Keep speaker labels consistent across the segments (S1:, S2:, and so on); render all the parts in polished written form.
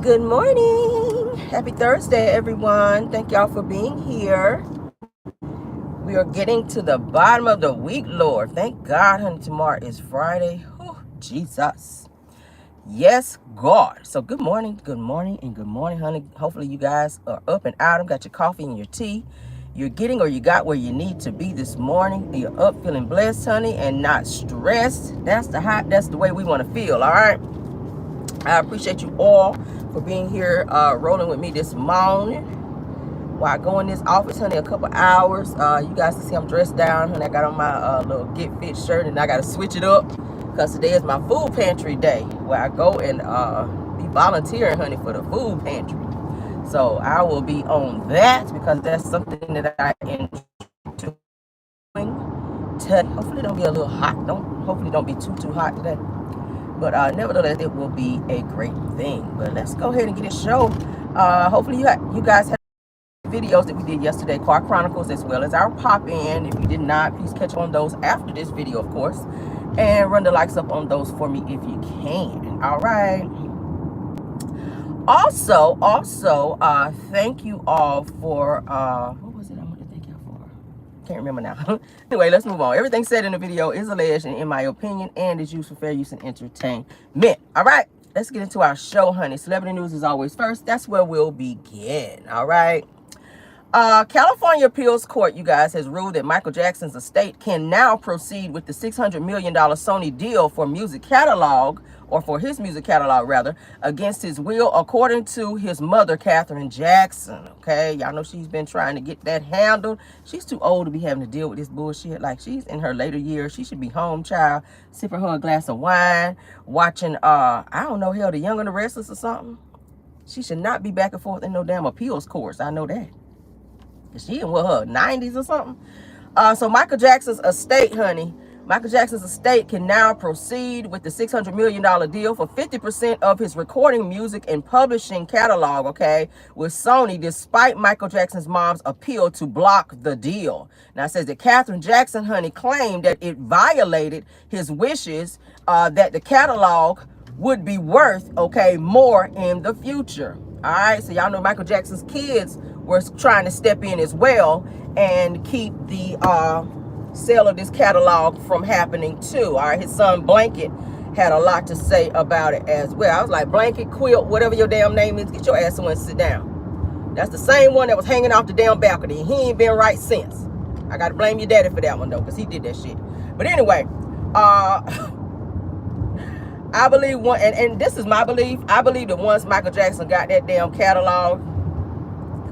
S1: Good morning. Happy Thursday, everyone. Thank y'all for being here. We are getting to the bottom of the week, Lord. Thank God, honey. Tomorrow is Friday. Oh, Jesus. Yes, God. So good morning, and good morning, honey. Hopefully you guys are up and out and got your coffee and your tea. You're getting or you got where you need to be this morning. You're up feeling blessed, honey, and not stressed. That's the way we want to feel, all right? I appreciate you all for being here, rolling with me this morning. While I go in this office, honey, a couple hours. You guys can see I'm dressed down, honey. I got on my little Get Fit shirt, and I got to switch it up because today is my food pantry day, where I go and be volunteering, honey, for the food pantry. So I will be on that because that's something that I enjoy doing. Hopefully, it don't be a little hot. Hopefully, don't be too hot today. But nevertheless, it will be a great thing. But let's go ahead and get it show. Hopefully, you guys have videos that we did yesterday, Car Chronicles, as well as our pop-in. If you did not, please catch on those after this video, of course. And run the likes up on those for me if you can. All right. Also, thank you all for, what was it I want to thank y'all for? Can't remember now. Anyway, let's move on. Everything said in the video is alleged and in my opinion and is used for fair use and entertainment. All right, let's get into our show, honey. Celebrity news is always first. That's where we'll begin. All right. California Appeals Court, you guys, has ruled that Michael Jackson's estate can now proceed with the $600 million Sony deal for music catalog, or for his music catalog, rather, against his will, according to his mother, Katherine Jackson. Okay, y'all know she's been trying to get that handled. She's too old to be having to deal with this bullshit. Like, she's in her later years. She should be home, child, sipping her a glass of wine, watching, I don't know, hell, The Young and the Restless or something. She should not be back and forth in no damn appeals courts. I know that. She in, what, her 90s or something? So Michael Jackson's estate, honey, Michael Jackson's estate can now proceed with the $600 million deal for 50% of his recording, music, and publishing catalog, okay, with Sony, despite Michael Jackson's mom's appeal to block the deal. Now, it says that Katherine Jackson, honey, claimed that it violated his wishes, that the catalog would be worth, okay, more in the future. All right, so y'all know Michael Jackson's kids were trying to step in as well and keep the sale of this catalog from happening too. All right, his son Blanket had a lot to say about it as well. I was like, Blanket, Quilt, whatever your damn name is, get your ass somewhere and sit down. That's the same one that was hanging off the damn balcony. He ain't been right since. I gotta blame your daddy for that one though, because he did that shit. But anyway, I believe one, and this is my belief. I believe that once Michael Jackson got that damn catalog,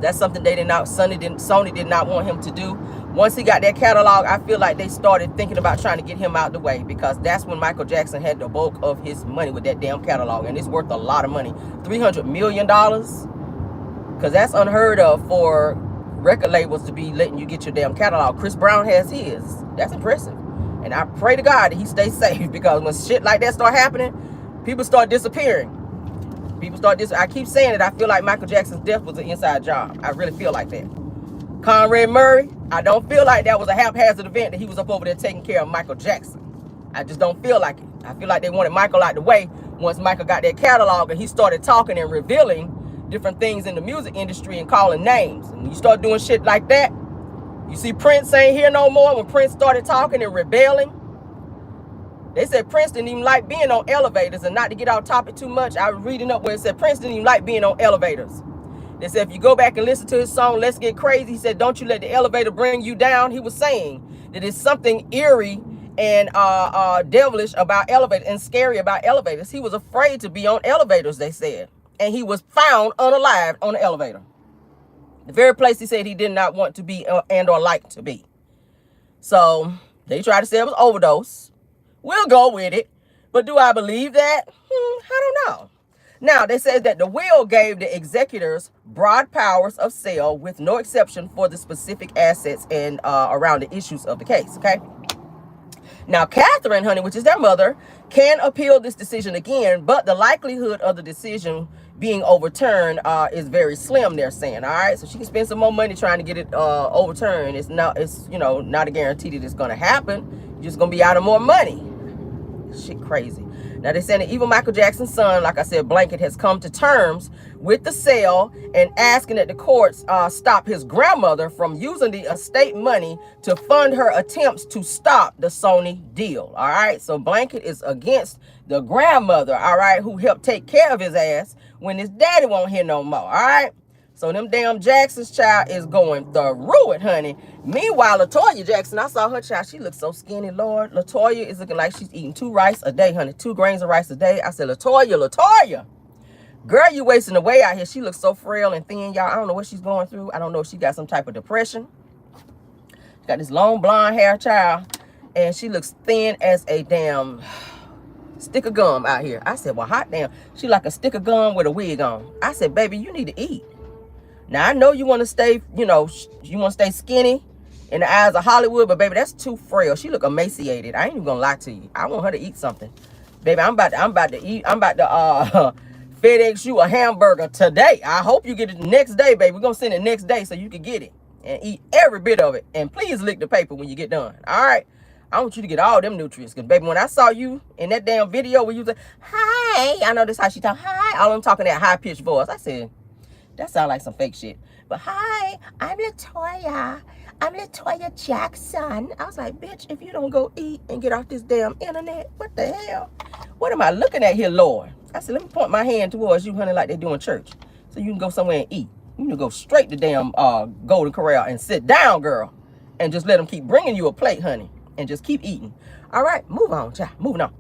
S1: that's something Sony did not want him to do. Once he got that catalog, I feel like they started thinking about trying to get him out the way, because that's when Michael Jackson had the bulk of his money with that damn catalog, and it's worth a lot of money. $300 million, because that's unheard of for record labels to be letting you get your damn catalog. Chris Brown has his. That's impressive. And I pray to God that he stays safe, because when shit like that start happening, people start disappearing. I keep saying it. I feel like Michael Jackson's death was an inside job. I really feel like that. Conrad Murray, I don't feel like that was a haphazard event that he was up over there taking care of Michael Jackson. I just don't feel like it. I feel like they wanted Michael out the way once Michael got that catalog and he started talking and revealing different things in the music industry and calling names. And you start doing shit like that, you see Prince ain't here no more. When Prince started talking and rebelling, they said Prince didn't even like being on elevators. And not to get off topic too much, I was reading up where it said Prince didn't even like being on elevators. They said if you go back and listen to his song, Let's Get Crazy, he said, don't you let the elevator bring you down. He was saying that there's something eerie and devilish about elevators and scary about elevators. He was afraid to be on elevators, they said. And he was found unalived on the elevator. The very place he said he did not want to be and or like to be. So they tried to say it was overdose. We'll go with it. But do I believe that? I don't know. Now, they said that the will gave the executors broad powers of sale with no exception for the specific assets and around the issues of the case, okay? Now, Katherine, honey, which is their mother, can appeal this decision again, but the likelihood of the decision being overturned is very slim, they're saying. All right, so she can spend some more money trying to get it overturned. It's not a guarantee that it's going to happen. You're just going to be out of more money. Shit crazy. Now they're saying that even Michael Jackson's son, like I said, Blanket, has come to terms with the sale and asking that the courts stop his grandmother from using the estate money to fund her attempts to stop the Sony deal. All right, so Blanket is against the grandmother, all right, who helped take care of his ass when his daddy won't hear no more. All right. So them damn Jackson's child is going through it, honey. Meanwhile, LaToya Jackson, I saw her child. She looks so skinny, Lord. LaToya is looking like she's eating 2 rice a day, honey. 2 grains of rice a day. I said, LaToya. Girl, you wasting away out here. She looks so frail and thin, y'all. I don't know what she's going through. I don't know if she got some type of depression. She got this long blonde hair, child. And she looks thin as a damn stick of gum out here. I said, well, hot damn. She like a stick of gum with a wig on. I said, baby, you need to eat. Now, I know you want to stay, you know, you want to stay skinny in the eyes of Hollywood, but baby, that's too frail. She look emaciated. I ain't even gonna lie to you. I want her to eat something. Baby, I'm about to FedEx you a hamburger today. I hope you get it the next day, baby. We're gonna send it next day so you can get it and eat every bit of it. And please lick the paper when you get done. All right. I want you to get all them nutrients. Because, baby, when I saw you in that damn video where you was like, hi, I know this how she talk, hi. All them talking that high-pitched voice. I said, that sounds like some fake shit. But hi, I'm LaToya. I'm LaToya Jackson. I was like, bitch, if you don't go eat and get off this damn internet, what the hell? What am I looking at here, Lord? I said, let me point my hand towards you, honey, like they do in church. So you can go somewhere and eat. You need to go straight to damn Golden Corral and sit down, girl. And just let them keep bringing you a plate, honey. And just keep eating. All right, move on, child. Moving on.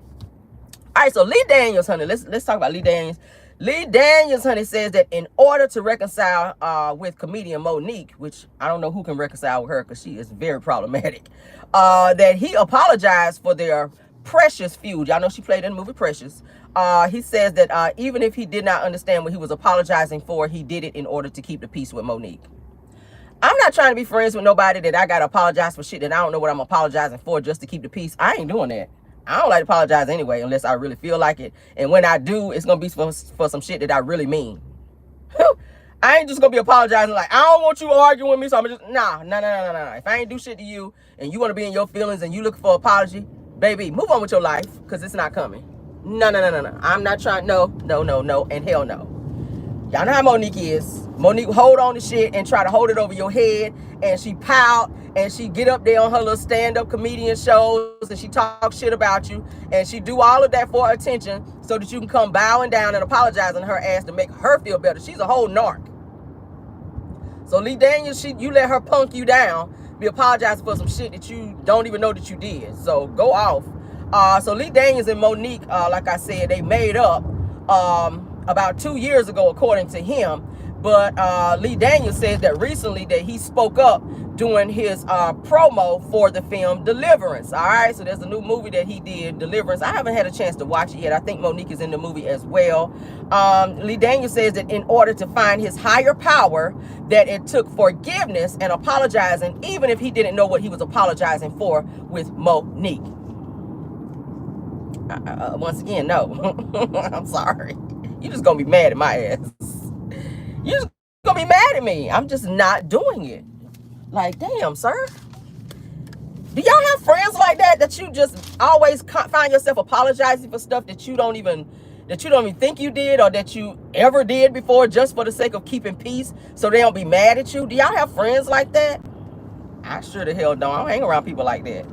S1: All right, so Lee Daniels, honey. Let's talk about Lee Daniels. Lee Daniels, honey, says that in order to reconcile with comedian Monique, which I don't know who can reconcile with her because she is very problematic, that he apologized for their Precious feud. Y'all know she played in the movie Precious. He says that even if he did not understand what he was apologizing for, he did it in order to keep the peace with Monique. I'm not trying to be friends with nobody that I got to apologize for shit that I don't know what I'm apologizing for just to keep the peace. I ain't doing that. I don't like to apologize anyway unless I really feel like it. And when I do, it's going to be for some shit that I really mean. I ain't just going to be apologizing like, I don't want you arguing with me, so I'm just, nah. If I ain't do shit to you and you want to be in your feelings and you looking for apology, baby, move on with your life because it's not coming. No. I'm not trying, no, and hell no. Y'all know how Monique is. Monique hold on to shit and try to hold it over your head, and she pout and she get up there on her little stand-up comedian shows and she talk shit about you and she do all of that for attention so that you can come bowing down and apologizing to her ass to make her feel better. She's a whole narc. So Lee Daniels, you let her punk you down, be apologizing for some shit that you don't even know that you did. So go off. So Lee Daniels and Monique, like I said, they made up about 2 years ago, according to him. But Lee Daniels says that recently that he spoke up during his promo for the film Deliverance. All right, so there's a new movie that he did, Deliverance. I haven't had a chance to watch it yet. I think Monique is in the movie as well. Lee Daniels says that in order to find his higher power, that it took forgiveness and apologizing, even if he didn't know what he was apologizing for with Monique. Once again, no. I'm sorry. You're just gonna be mad at my ass. You're just gonna be mad at me. I'm just not doing it. Like, damn, sir. Do y'all have friends like that that you just always find yourself apologizing for stuff that you don't even think you did or that you ever did before just for the sake of keeping peace so they don't be mad at you? Do y'all have friends like that? I sure the hell don't. I don't hang around people like that.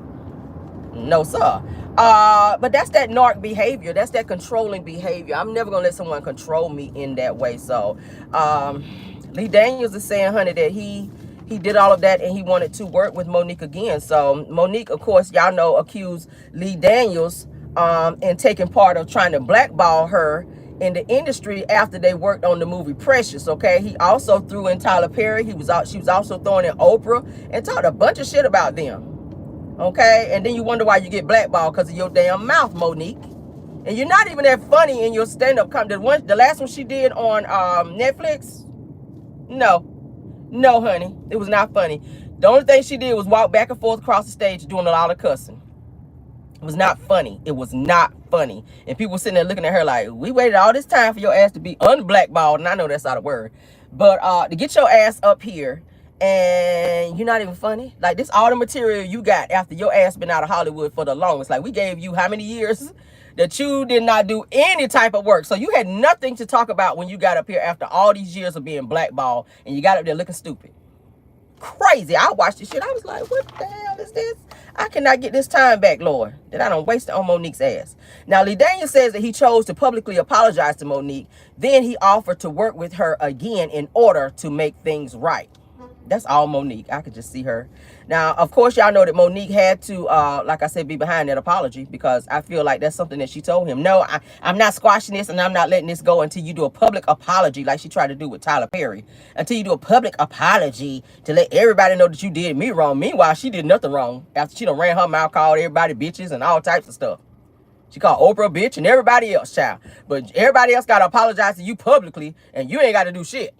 S1: No, sir. But that's that narc behavior. That's that controlling behavior. I'm never gonna let someone control me in that way. So Lee Daniels is saying, honey, that he did all of that and he wanted to work with Monique again. So Monique, of course, y'all know, accused Lee Daniels in taking part of trying to blackball her in the industry after they worked on the movie Precious. Okay, he also threw in Tyler Perry. She was also throwing in Oprah and talked a bunch of shit about them. Okay, and then you wonder why you get blackballed because of your damn mouth, Monique. And you're not even that funny in your stand-up comedy. The last one she did on Netflix, no, honey, it was not funny. The only thing she did was walk back and forth across the stage doing a lot of cussing. It was not funny. It was not funny. And people sitting there looking at her like, we waited all this time for your ass to be unblackballed. And I know that's not a word. But to get your ass up here and you're not even funny. Like, this all the material you got after your ass been out of Hollywood for the longest. Like, we gave you how many years that you did not do any type of work. So you had nothing to talk about when you got up here after all these years of being blackballed, and you got up there looking stupid. Crazy. I watched this shit. I was like, what the hell is this? I cannot get this time back, Lord, that I don't waste it on Monique's ass. Now, Lee Daniel says that he chose to publicly apologize to Monique. Then he offered to work with her again in order to make things right. That's all Monique. I could just see her. Now, of course, y'all know that Monique had to, like I said, be behind that apology, because I feel like that's something that she told him. No, I'm not squashing this, and I'm not letting this go until you do a public apology like she tried to do with Tyler Perry. Until you do a public apology to let everybody know that you did me wrong. Meanwhile, she did nothing wrong after she done ran her mouth, called everybody bitches and all types of stuff. She called Oprah a bitch and everybody else, child. But everybody else got to apologize to you publicly, and you ain't got to do shit.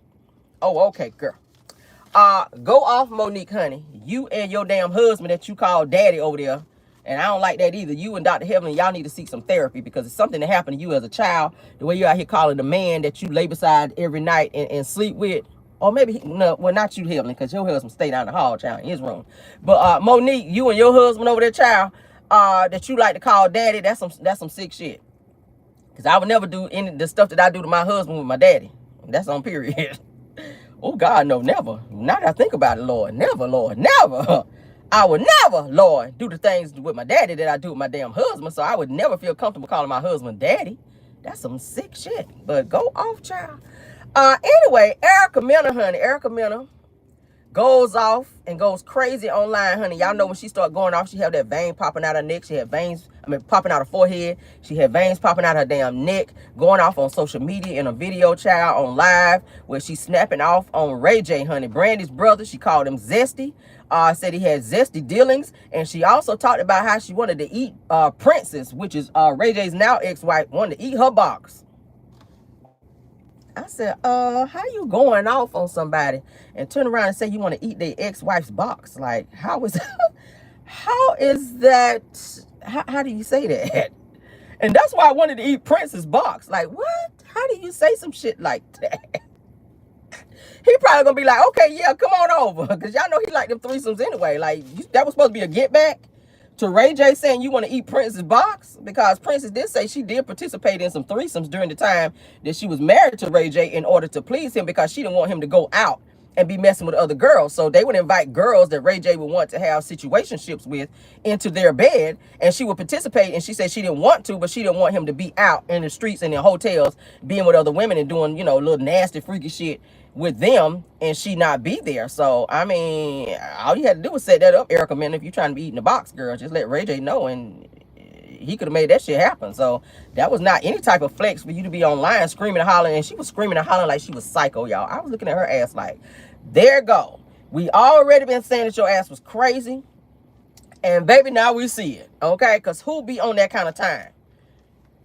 S1: Oh, okay, girl. Go off, Monique, honey. You and your damn husband that you call daddy over there. And I don't like that either. You and Dr. Heavenly, y'all need to seek some therapy, because it's something that happened to you as a child. The way you out here calling the man that you lay beside every night and sleep with. Or maybe, no, well, not you, Heavenly, because your husband stay down the hall, child, in his room. But Monique, you and your husband over there, child, that you like to call daddy, that's some sick shit. Because I would never do any of the stuff that I do to my husband with my daddy. That's on period. Oh, God, no, never. Now that I think about it, Lord, never, Lord, never. I would never, Lord, do the things with my daddy that I do with my damn husband. So I would never feel comfortable calling my husband daddy. That's some sick shit. But go off, child. Anyway, Mena, honey. Mena goes off and goes crazy online, honey. Y'all know when she start going off, she have that vein popping out her neck. She had veins, popping out her forehead. She had veins popping out her damn neck, going off on social media in a video, child, on live, where she's snapping off on Ray J, honey. Brandy's brother, she called him Zesty. Said he had zesty dealings. And she also talked about how she wanted to eat Princess, which is Ray J's now ex-wife, wanted to eat her box. I said, how you going off on somebody and turn around and say you want to eat their ex-wife's box? Like, how is that? How do you say that? And that's why I wanted to eat Prince's box. Like, what? How do you say some shit like that? He probably gonna be like, okay, yeah, come on over. Because y'all know he like them threesomes anyway. Like, that was supposed to be a get back to Ray J saying you want to eat Prince's box, because Princess did say she did participate in some threesomes during the time that she was married to Ray J in order to please him, because she didn't want him to go out and be messing with other girls. So they would invite girls that Ray J would want to have situationships with into their bed, and she would participate. And she said she didn't want to, but she didn't want him to be out in the streets and in hotels being with other women and doing, you know, little nasty freaky shit with them, and she not be there. So I mean, all you had to do was set that up, Mena. If you're trying to be eating the box, girl, just let Ray J know, and he could have made that shit happen. So that was not any type of flex for you to be online screaming and hollering. And she was screaming and hollering like she was psycho, y'all. I was looking at her ass like, there go. We already been saying that your ass was crazy, and baby, now we see it, okay? Because who be on that kind of time?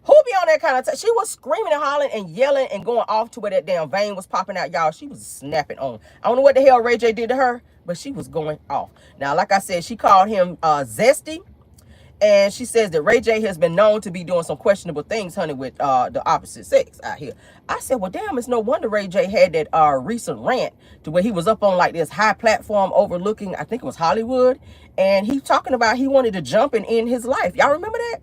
S1: Who be on that kind of time? She was screaming and hollering and yelling and going off to where that damn vein was popping out, y'all. She was snapping on. I don't know what the hell Ray J did to her, but she was going off. Now, like I said, she called him Zesty. And she says that Ray J has been known to be doing some questionable things, honey, with the opposite sex out here. I said, well, damn, it's no wonder Ray J had that recent rant to where he was up on like this high platform overlooking, I think it was Hollywood. And he talking about he wanted to jump and end his life. Y'all remember that?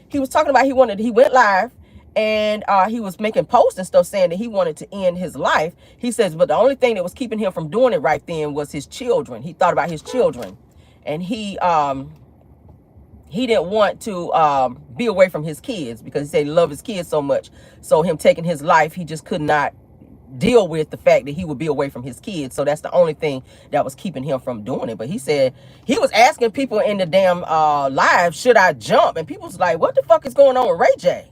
S1: He was talking about he went live, and he was making posts and stuff saying that he wanted to end his life. He says, but the only thing that was keeping him from doing it right then was his children. He thought about his children, and he didn't want to be away from his kids, because he said he loved his kids so much. So him taking his life, he just could not deal with the fact that he would be away from his kids. So that's the only thing that was keeping him from doing it. But he said he was asking people in the damn live, should I jump? And people was like, what the fuck is going on with Ray J?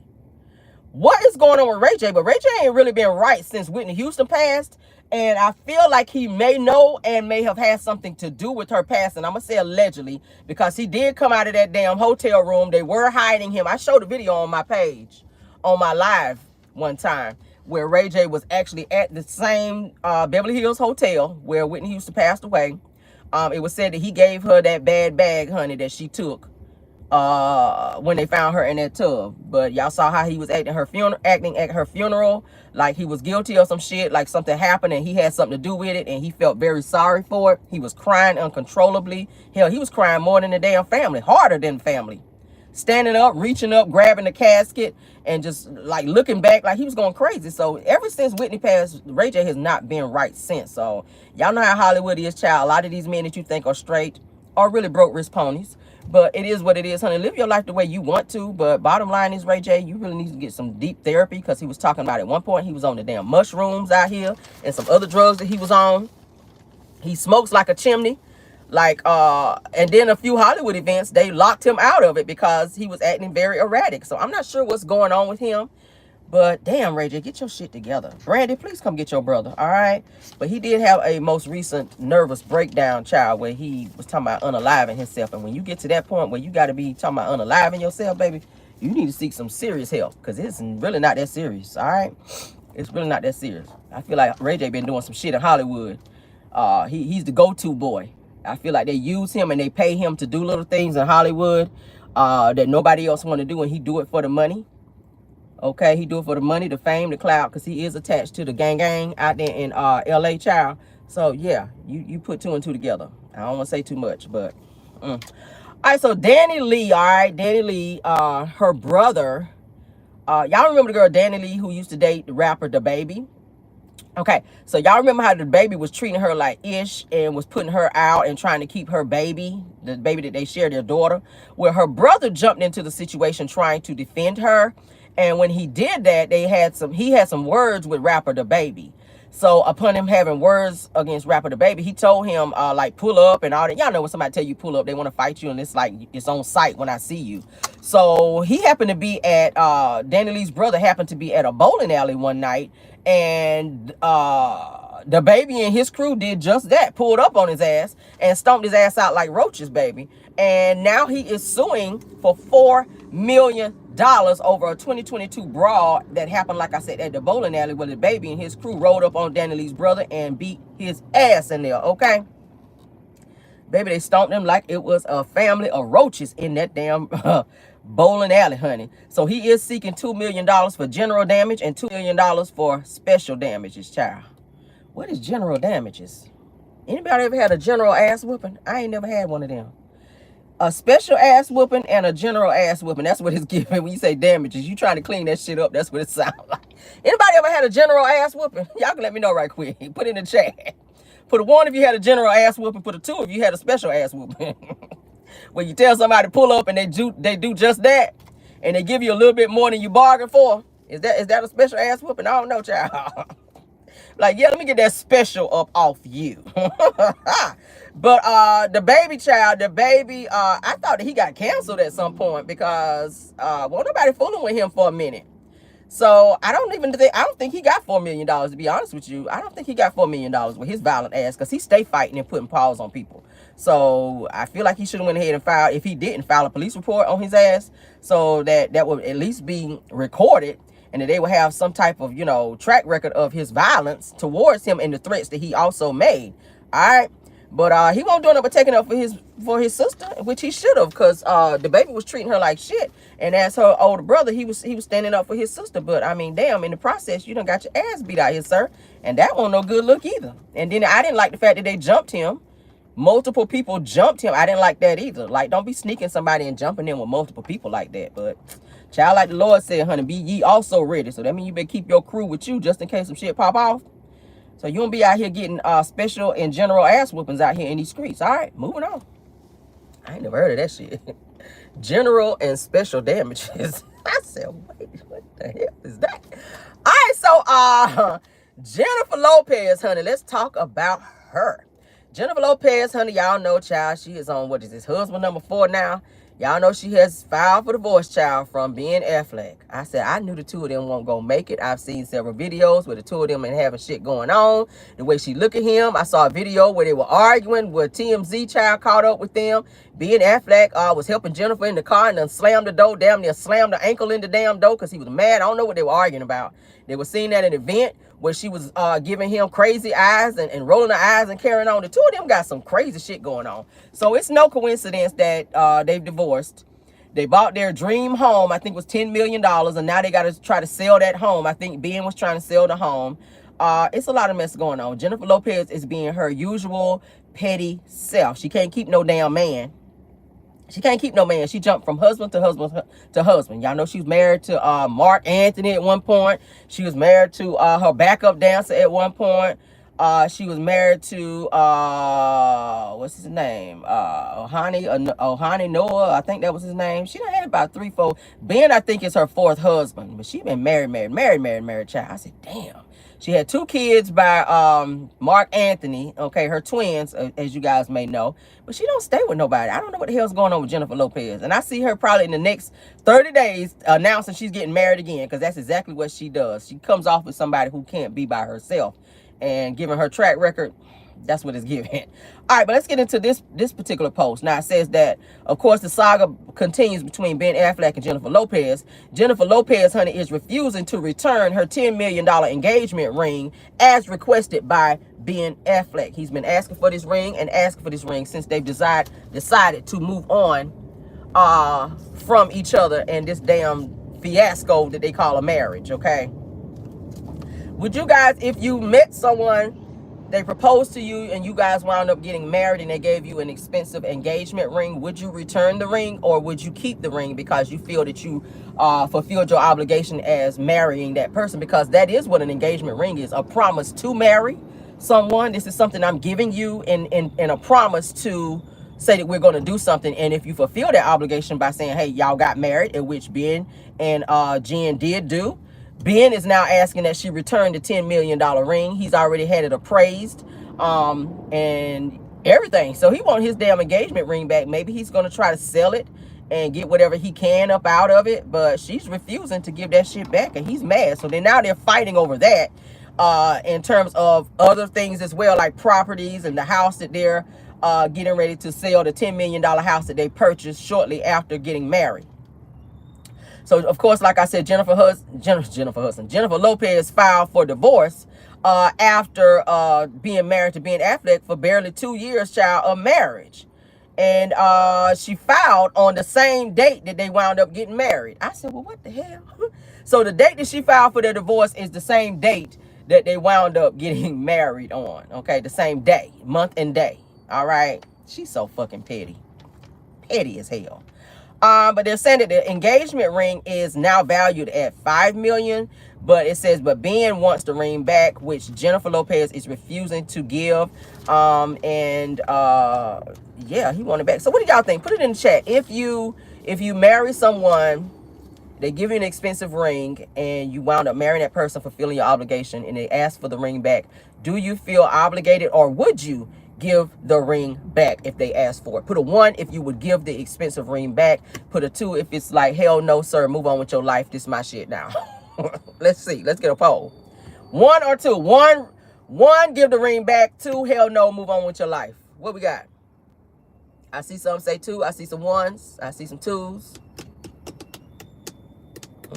S1: What is going on with Ray J? But Ray J ain't really been right since Whitney Houston passed. And I feel like he may know and may have had something to do with her passing. I'm going to say allegedly, because he did come out of that damn hotel room. They were hiding him. I showed a video on my page, on my live one time, where Ray J was actually at the same Beverly Hills hotel where Whitney Houston passed away. It was said that he gave her that bad bag, honey, that she took when they found her in that tub. But y'all saw how he was acting at her funeral, like he was guilty of some shit, like something happened and he had something to do with it, and he felt very sorry for it. He was crying uncontrollably. Hell, he was crying more than the damn family, harder than family. standing up, reaching up, grabbing the casket, and just like looking back like he was going crazy. So ever since Whitney passed, Ray J has not been right since. So y'all know how Hollywood is, child. A lot of these men that you think are straight are really broke wrist ponies. But it is what it is, honey. Live your life the way you want to. But bottom line is, Ray J, you really need to get some deep therapy, because he was talking about at one point he was on the damn mushrooms out here and some other drugs that he was on. He smokes like a chimney. Like, and then a few Hollywood events, they locked him out of it because he was acting very erratic. So I'm not sure what's going on with him. But damn, Ray J, get your shit together. Brandy, please come get your brother, all right? But he did have a most recent nervous breakdown, child, where he was talking about unaliving himself. And when you get to that point where you got to be talking about unaliving yourself, baby, you need to seek some serious help, because it's really not that serious, all right? It's really not that serious. I feel like Ray J been doing some shit in Hollywood. He's the go-to boy. I feel like they use him and they pay him to do little things in Hollywood that nobody else want to do, and he do it for the money. Okay, he do it for the money, the fame, the clout, because he is attached to the gang out there in LA, child. So yeah, you put two and two together. I don't want to say too much, but all right. So Danny Lee, all right, Danny Lee, her brother, y'all remember the girl Danny Lee who used to date the rapper DaBaby? Okay, so y'all remember how DaBaby was treating her like ish and was putting her out and trying to keep her baby, the baby that they share, their daughter. Well, her brother jumped into the situation trying to defend her. And when he did that, he had some words with rapper DaBaby. So upon him having words against rapper DaBaby, he told him like pull up and all that. Y'all know when somebody tell you pull up, they want to fight you, and it's like it's on sight when I see you. So he happened to be at Danny Lee's brother happened to be at a bowling alley one night, and DaBaby and his crew did just that, pulled up on his ass and stomped his ass out like roaches, baby. And now he is suing for $4 million over a 2022 brawl that happened, like I said, at the bowling alley, where DaBaby and his crew rolled up on Danny Lee's brother and beat his ass in there, okay? Baby, they stomped him like it was a family of roaches in that damn bowling alley, honey. So he is seeking $2 million for general damage and $2 million for special damages, child. What is general damages? Anybody ever had a general ass whooping? I ain't never had one of them. A special ass whooping and a general ass whooping. That's what it's giving when you say damages. You trying to clean that shit up. That's what it sounds like. Anybody ever had a general ass whooping? Y'all can let me know right quick. Put it in the chat. Put a 1 if you had a general ass whooping. Put a 2 if you had a special ass whooping. When you tell somebody to pull up and they do just that, and they give you a little bit more than you bargained for. Is that a special ass whooping? I don't know, child. Like, yeah, let me get that special up off you. But DaBaby, child, DaBaby, I thought that he got canceled at some point because well, nobody fooling with him for a minute. So I don't think he got $4 million, to be honest with you. I don't think he got $4 million with his violent ass, because he stay fighting and putting paws on people. So I feel like he should have went ahead and filed, if he didn't, file a police report on his ass, so that would at least be recorded, and that they will have some type of, you know, track record of his violence towards him and the threats that he also made. All right. But he won't do nothing but taking up for his sister, which he should have, because DaBaby was treating her like shit. And as her older brother, he was standing up for his sister. But I mean, damn, in the process, you done got your ass beat out here, sir. And that wasn't no good look either. And then I didn't like the fact that they jumped him. Multiple people jumped him. I didn't like that either. Like, don't be sneaking somebody and jumping in with multiple people like that. But child, like the Lord said, honey, be ye also ready. So that means you better keep your crew with you just in case some shit pop off. So you don't be out here getting special and general ass whoopings out here in these streets. All right, moving on. I ain't never heard of that shit. General and special damages. I said, wait, what the hell is that? All right, so Jennifer Lopez, honey, let's talk about her. Jennifer Lopez, honey, y'all know, child, she is on, what is this, husband number 4 now. Y'all know she has filed for divorce, child, from Ben Affleck. I said, I knew the two of them won't go make it. I've seen several videos where the two of them ain't having shit going on. The way she look at him. I saw a video where they were arguing, where TMZ, child, caught up with them. Ben Affleck was helping Jennifer in the car and then slammed the door, damn near slammed the ankle in the damn door because he was mad. I don't know what they were arguing about. They were seeing at an event where she was giving him crazy eyes and rolling her eyes and carrying on. The two of them got some crazy shit going on. So it's no coincidence that they've divorced. They bought their dream home, I think it was $10 million, and now they got to try to sell that home. I think Ben was trying to sell the home. It's a lot of mess going on. Jennifer Lopez is being her usual petty self. She can't keep no damn man. She can't keep no man. She jumped from husband to husband to husband. Y'all know she was married to Mark Anthony at one point. She was married to her backup dancer at one point. She was married to what's his name? Ohani Noah. I think that was his name. She done had about 3, 4. Ben, I think, is her 4th husband, but she been married, child. I said, damn. She had 2 kids by Mark Anthony, okay, her twins, as you guys may know. But she don't stay with nobody. I don't know what the hell's going on with Jennifer Lopez. And I see her probably in the next 30 days announcing she's getting married again, because that's exactly what she does. She comes off with somebody who can't be by herself. And given her track record, that's what it's giving. All right, but let's get into this particular post. Now, it says that, of course, the saga continues between Ben Affleck and Jennifer Lopez. Jennifer Lopez, honey, is refusing to return her $10 million engagement ring as requested by Ben Affleck. He's been asking for this ring and asking for this ring since they've decided to move on from each other and this damn fiasco that they call a marriage, okay? Would you guys, if you met someone, they proposed to you and you guys wound up getting married and they gave you an expensive engagement ring, would you return the ring or would you keep the ring because you feel that you fulfilled your obligation as marrying that person? Because that is what an engagement ring is, a promise to marry someone. This is something I'm giving you in a promise to say that we're going to do something. And if you fulfill that obligation by saying, hey, y'all got married, at which Ben and Jen did do, Ben is now asking that she return the $10 million ring. He's already had it appraised and everything. So he wants his damn engagement ring back. Maybe he's going to try to sell it and get whatever he can up out of it. But she's refusing to give that shit back and he's mad. So now they're fighting over that in terms of other things as well, like properties and the house that they're getting ready to sell, the $10 million house that they purchased shortly after getting married. So, of course, like I said, Jennifer Lopez filed for divorce after being married to Ben Affleck for barely 2 years, child, of marriage. And she filed on the same date that they wound up getting married. I said, well, what the hell? So the date that she filed for their divorce is the same date that they wound up getting married on. Okay, the same day, month and day. All right. She's so fucking petty. Petty as hell. But they're saying that the engagement ring is now valued at $5 million. But it says, but Ben wants the ring back, which Jennifer Lopez is refusing to give. Yeah, he wanted it back. So what do y'all think? Put it in the chat. If you marry someone, they give you an expensive ring, and you wound up marrying that person, fulfilling your obligation, and they ask for the ring back, do you feel obligated, or would you give the ring back if they ask for it? Put a 1 if you would give the expensive ring back. Put a 2 if it's like, hell no, sir, move on with your life. This is my shit now. Let's see. Let's get a poll. 1 or 2. 1, give the ring back. 2, hell no, move on with your life. What we got? I see some say 2. I see some 1s. I see some 2s.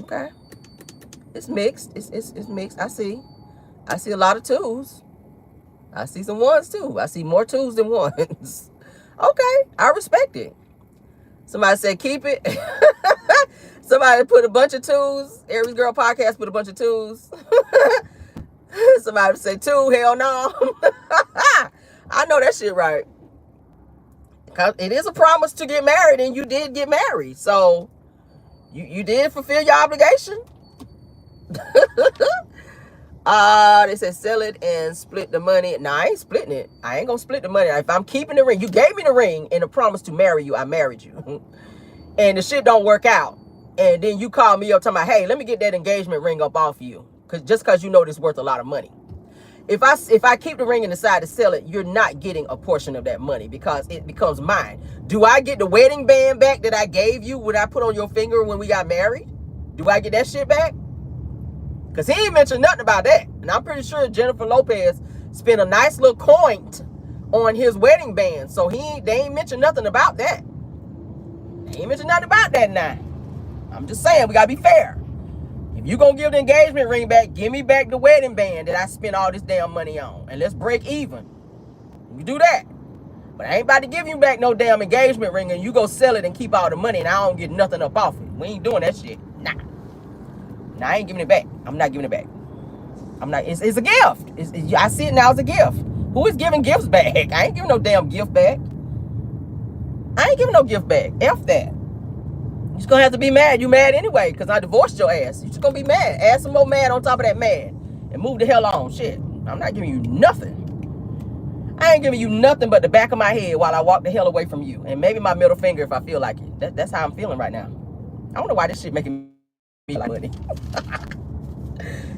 S1: Okay. It's mixed. It's mixed. I see a lot of 2s. I see some 1s too. I see more 2s than 1s. Okay, I respect it. Somebody said keep it. Somebody put a bunch of 2s. Aries Girl Podcast put a bunch of 2s. Somebody say 2, hell no. I know that shit right. It is a promise to get married, and you did get married. So you did fulfill your obligation. They said sell it and split the money. Nah, I ain't splitting it. I ain't gonna split the money. If I'm keeping the ring, you gave me the ring and a promise to marry you. I married you. And the shit don't work out. And then you call me up talking about, hey, let me get that engagement ring up off you. Just cause you know this worth a lot of money. If I keep the ring and decide to sell it, you're not getting a portion of that money because it becomes mine. Do I get the wedding band back that I gave you when I put on your finger when we got married? Do I get that shit back? Because he ain't mentioned nothing about that. And I'm pretty sure Jennifer Lopez spent a nice little coin on his wedding band. So they ain't mentioned nothing about that. They ain't mentioned nothing about that now. I'm just saying, we got to be fair. If you going to give the engagement ring back, give me back the wedding band that I spent all this damn money on. And let's break even. You do that. But I ain't about to give you back no damn engagement ring and you go sell it and keep all the money and I don't get nothing up off it. We ain't doing that shit. Nah. Nah, I ain't giving it back. I'm not giving it back. I'm not. It's a gift. I see it now as a gift. Who is giving gifts back? I ain't giving no damn gift back. I ain't giving no gift back. F that. You're just gonna have to be mad. You mad anyway, because I divorced your ass. You're just gonna be mad. Add some more mad on top of that mad. And move the hell on. Shit. I'm not giving you nothing. I ain't giving you nothing but the back of my head while I walk the hell away from you. And maybe my middle finger if I feel like it. That's how I'm feeling right now. I don't know why this shit making me like money.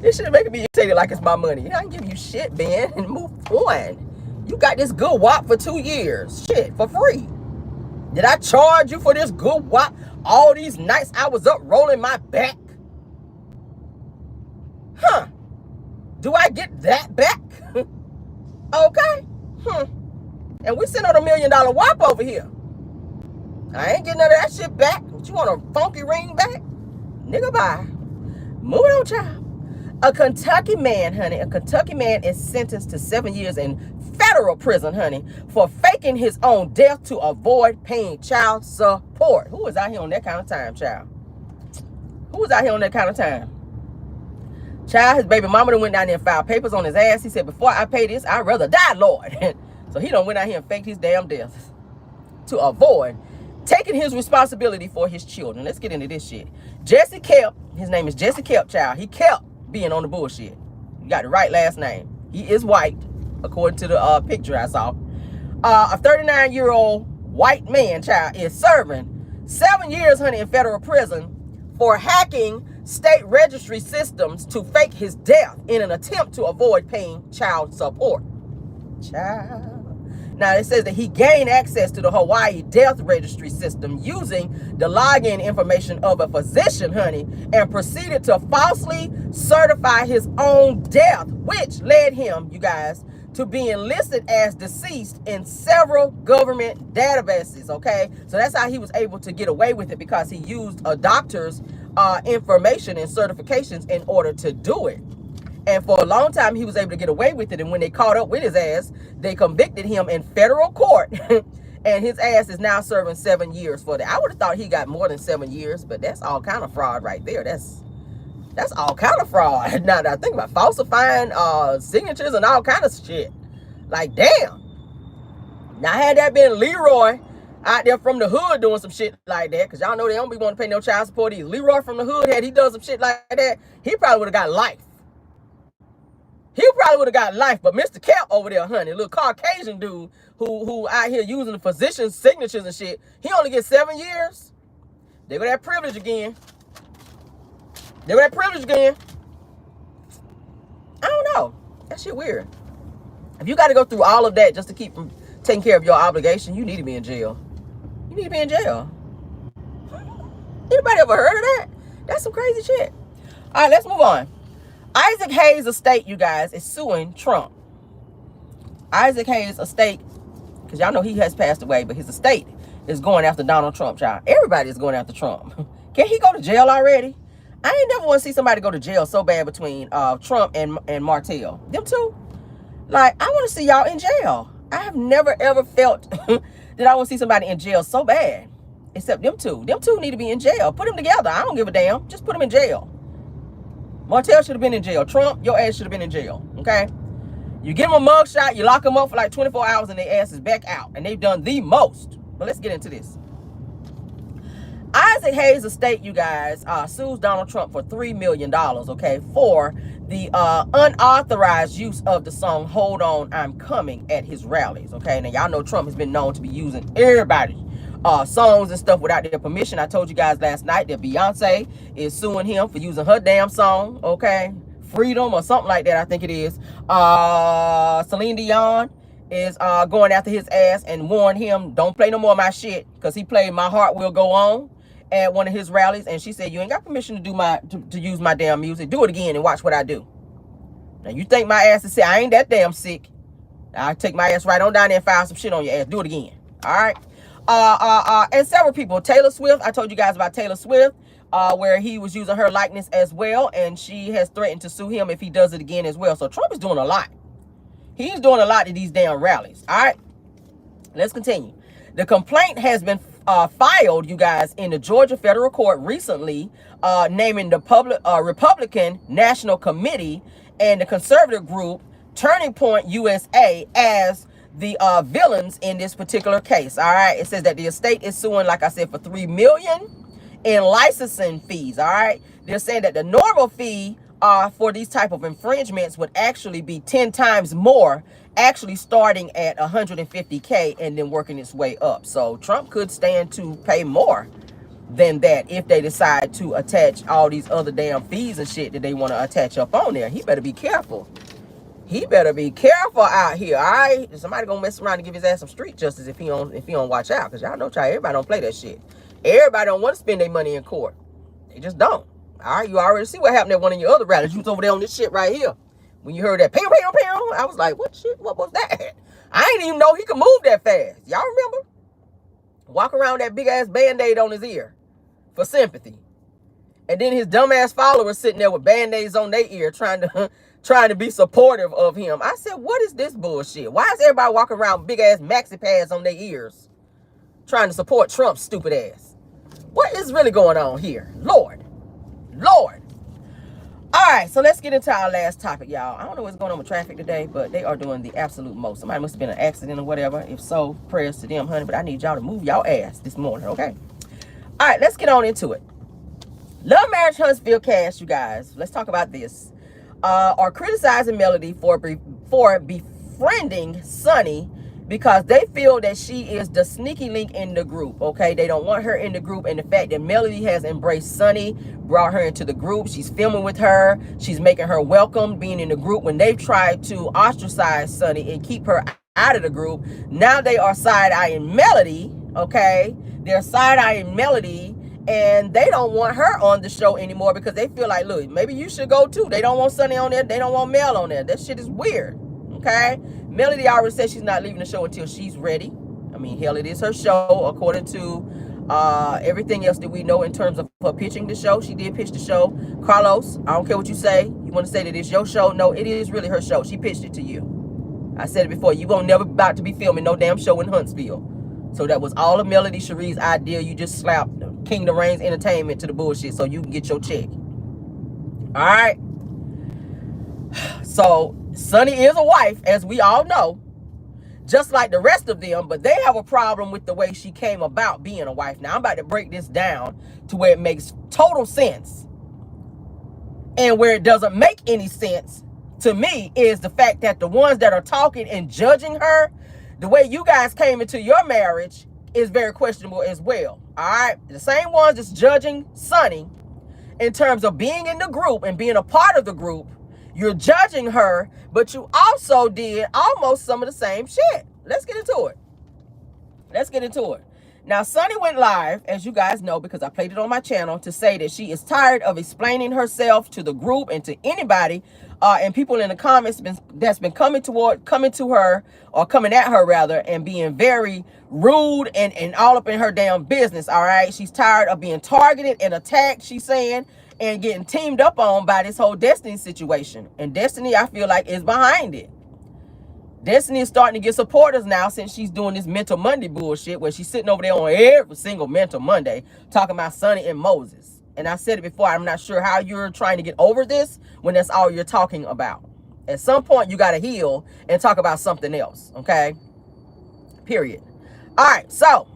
S1: This shit making me irritated like it's my money. I ain't giving you shit, Ben. And move on. You got this good wop for 2 years. Shit, for free. Did I charge you for this good wop? All these nights I was up rolling my back? Huh. Do I get that back? Okay. And we sent out $1 million wop over here. I ain't getting none of that shit back. But you want a funky ring back? Nigga, bye. Moving on, child. A Kentucky man, honey. A Kentucky man is sentenced to 7 years in federal prison, honey, for faking his own death to avoid paying child support. Who is out here on that kind of time, child? Who is out here on that kind of time? Child, his baby mama done went down there and filed papers on his ass. He said, before I pay this, I'd rather die, Lord. So he done went out here and faked his damn death to avoid taking his responsibility for his children. Let's get into this shit. Jesse kept, his name is Jesse kept, child. He kept being on the bullshit. You got the right last name. He is white, according to the picture I saw. A 39-year-old white man, child, is serving 7 years, honey, in federal prison for hacking state registry systems to fake his death in an attempt to avoid paying child support. Child. Now, it says that he gained access to the Hawaii death registry system using the login information of a physician, honey, and proceeded to falsely certify his own death, which led him, you guys, to being listed as deceased in several government databases, okay? So that's how he was able to get away with it, because he used a doctor's information and certifications in order to do it. And for a long time, he was able to get away with it. And when they caught up with his ass, they convicted him in federal court. And his ass is now serving 7 years for that. I would have thought he got more than 7 years, but that's all kind of fraud right there. That's all kind of fraud. Now that I think about falsifying signatures and all kind of shit. Like, damn. Now, had that been Leroy out there from the hood doing some shit like that, because y'all know they don't be wanting to pay no child support either. Leroy from the hood, had he done some shit like that, he probably would have got life. He probably would have got life, but Mr. Cap over there, honey, little Caucasian dude who out here using the physician's signatures and shit, he only gets 7 years. They go that privilege again. They go that privilege again. I don't know. That shit weird. If you got to go through all of that just to keep from taking care of your obligation, you need to be in jail. You need to be in jail. Anybody ever heard of that? That's some crazy shit. All right, let's move on. Isaac Hayes' estate, you guys, is suing Trump. Isaac Hayes' estate, because y'all know he has passed away, but his estate is going after Donald Trump, child. Everybody is going after Trump. Can he go to jail already? I ain't never want to see somebody go to jail so bad between Trump and Martell. Them two. Like, I want to see y'all in jail. I have never, ever felt that I want to see somebody in jail so bad. Except them two. Them two need to be in jail. Put them together. I don't give a damn. Just put them in jail. Martell should have been in jail. Trump, your ass should have been in jail, okay? You give them a mugshot, you lock them up for like 24 hours, and their ass is back out. And they've done the most. But let's get into this. Isaac Hayes' estate, you guys, sues Donald Trump for $3 million, okay, for the unauthorized use of the song Hold On, I'm Coming at his rallies, okay? Now, y'all know Trump has been known to be using everybody's songs and stuff without their permission. I told you guys last night that Beyonce is suing him for using her damn song, okay? Freedom or something like that, I think it is. Celine Dion is going after his ass and warned him, don't play no more of my shit, because he played My Heart Will Go On at one of his rallies, and she said, you ain't got permission to do to use my damn music. Do it again and watch what I do. Now, you think my ass is sick? I ain't that damn sick. I'll take my ass right on down there and file some shit on your ass. Do it again. All right? And several people. Taylor Swift, I told you guys about Taylor Swift, where he was using her likeness as well, and she has threatened to sue him if he does it again as well. So Trump is doing a lot. He's doing a lot at these damn rallies. All right? Let's continue. The complaint has been filed, you guys, in the Georgia federal court recently, naming the Republican National Committee and the conservative group Turning Point USA as the villains in this particular case. All right, it says that the estate is suing, like I said, for $3 million in licensing fees. All right, they're saying that the normal fee for these type of infringements would actually be 10 times more, actually starting at $150K and then working its way up. So Trump could stand to pay more than that if they decide to attach all these other damn fees and shit that they want to attach up on there. He better be careful. He better be careful out here, all right? Somebody gonna mess around and give his ass some street justice if he don't watch out, because y'all know everybody don't play that shit. Everybody don't want to spend their money in court. They just don't. All right, you already see what happened at one of your other rallies. You was over there on this shit right here. When you heard that pow, pow, pow, I was like, what shit? What was that? I didn't even know he could move that fast. Y'all remember? Walk around with that big-ass Band-Aid on his ear for sympathy. And then his dumbass followers sitting there with Band-Aids on their ear trying to be supportive of him. I said, what is this bullshit? Why is everybody walking around with big-ass maxi pads on their ears trying to support Trump's stupid ass? What is really going on here? Lord. All right, so let's get into our last topic, y'all. I don't know what's going on with traffic today, but they are doing the absolute most. Somebody must have been in an accident or whatever. If so, prayers to them, honey. But I need y'all to move y'all ass this morning, okay? All right, let's get on into it. LAMH Huntsville cast, you guys. Let's talk about this. Are criticizing Melody for befriending Sonny because they feel that she is the sneaky link in the group, okay? They don't want her in the group, and the fact that Melody has embraced Sonny, brought her into the group. She's filming with her. She's making her welcome being in the group. When they tried to ostracize Sonny and keep her out of the group, now they are side-eyeing Melody, okay? They're side-eyeing Melody, and they don't want her on the show anymore because they feel like, look, maybe you should go too. They don't want Sonny on there. They don't want Mel on there. That shit is weird, okay? Melody already said she's not leaving the show until she's ready. I mean, hell, it is her show according to everything else that we know in terms of her pitching the show. She did pitch the show. Carlos, I don't care what you say. You want to say that it's your show? No, it is really her show. She pitched it to you. I said it before. You won't never about to be filming no damn show in Huntsville. So that was all of Melody Cherie's idea. You just slapped Kingdom Reigns Entertainment to the bullshit so you can get your check. All right. So Sonny is a wife, as we all know, just like the rest of them, but they have a problem with the way she came about being a wife. Now, I'm about to break this down to where it makes total sense. And where it doesn't make any sense to me is the fact that the ones that are talking and judging her, the way you guys came into your marriage is very questionable as well. All right? The same ones that's judging Sonny in terms of being in the group and being a part of the group, you're judging her, but you also did almost some of the same shit. Let's get into it. Now, Sonny went live, as you guys know, because I played it on my channel, to say that she is tired of explaining herself to the group and to anybody and people in the comments that's been coming to her, or coming at her rather, and being very rude and all up in her damn business. All right, she's tired of being targeted and attacked, she's saying, and getting teamed up on by this whole Destiny situation. And Destiny, I feel like, is behind it. Destiny is starting to get supporters now since she's doing this Mental Monday bullshit where she's sitting over there on every single Mental Monday talking about Sonny and Moses. And I said it before, I'm not sure how you're trying to get over this when that's all you're talking about. At some point, you got to heal and talk about something else, okay? Period. All right, so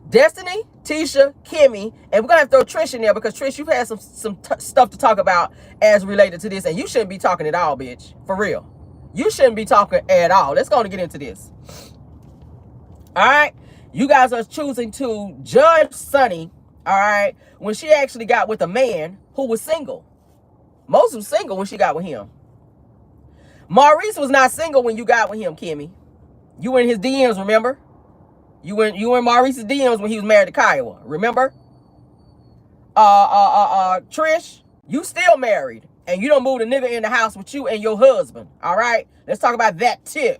S1: Destiny, Tisha, Kimmy, and we're going to have to throw Trish in there because, Trish, you've had some stuff to talk about as related to this, and you shouldn't be talking at all, bitch. For real. You shouldn't be talking at all. Let's go and get into this. All right? You guys are choosing to judge Sonny, all right, when she actually got with a man who was single. Moses was single when she got with him. Maurice was not single when you got with him, Kimmy. You were in his DMs, remember? You were in Maurice's DMs when he was married to Kiowa, remember? Trish, you still married, and you don't move the nigga in the house with you and your husband, all right? Let's talk about that too.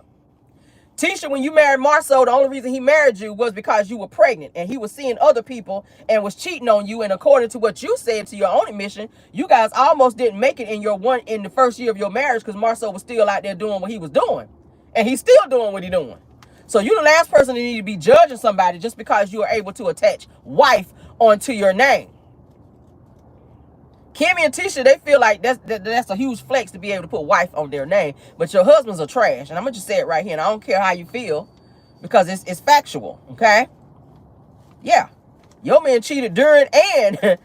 S1: Tisha, when you married Marceau, the only reason he married you was because you were pregnant, and he was seeing other people and was cheating on you, and according to what you said to your own admission, you guys almost didn't make it in the first year of your marriage because Marceau was still out there doing what he was doing, and he's still doing what he's doing. So you're the last person to need to be judging somebody just because you are able to attach wife onto your name. Kimmy and Tisha, they feel like that's a huge flex to be able to put wife on their name. But your husbands are trash. And I'm going to just say it right here. And I don't care how you feel because it's factual. Okay? Yeah. Your man cheated during and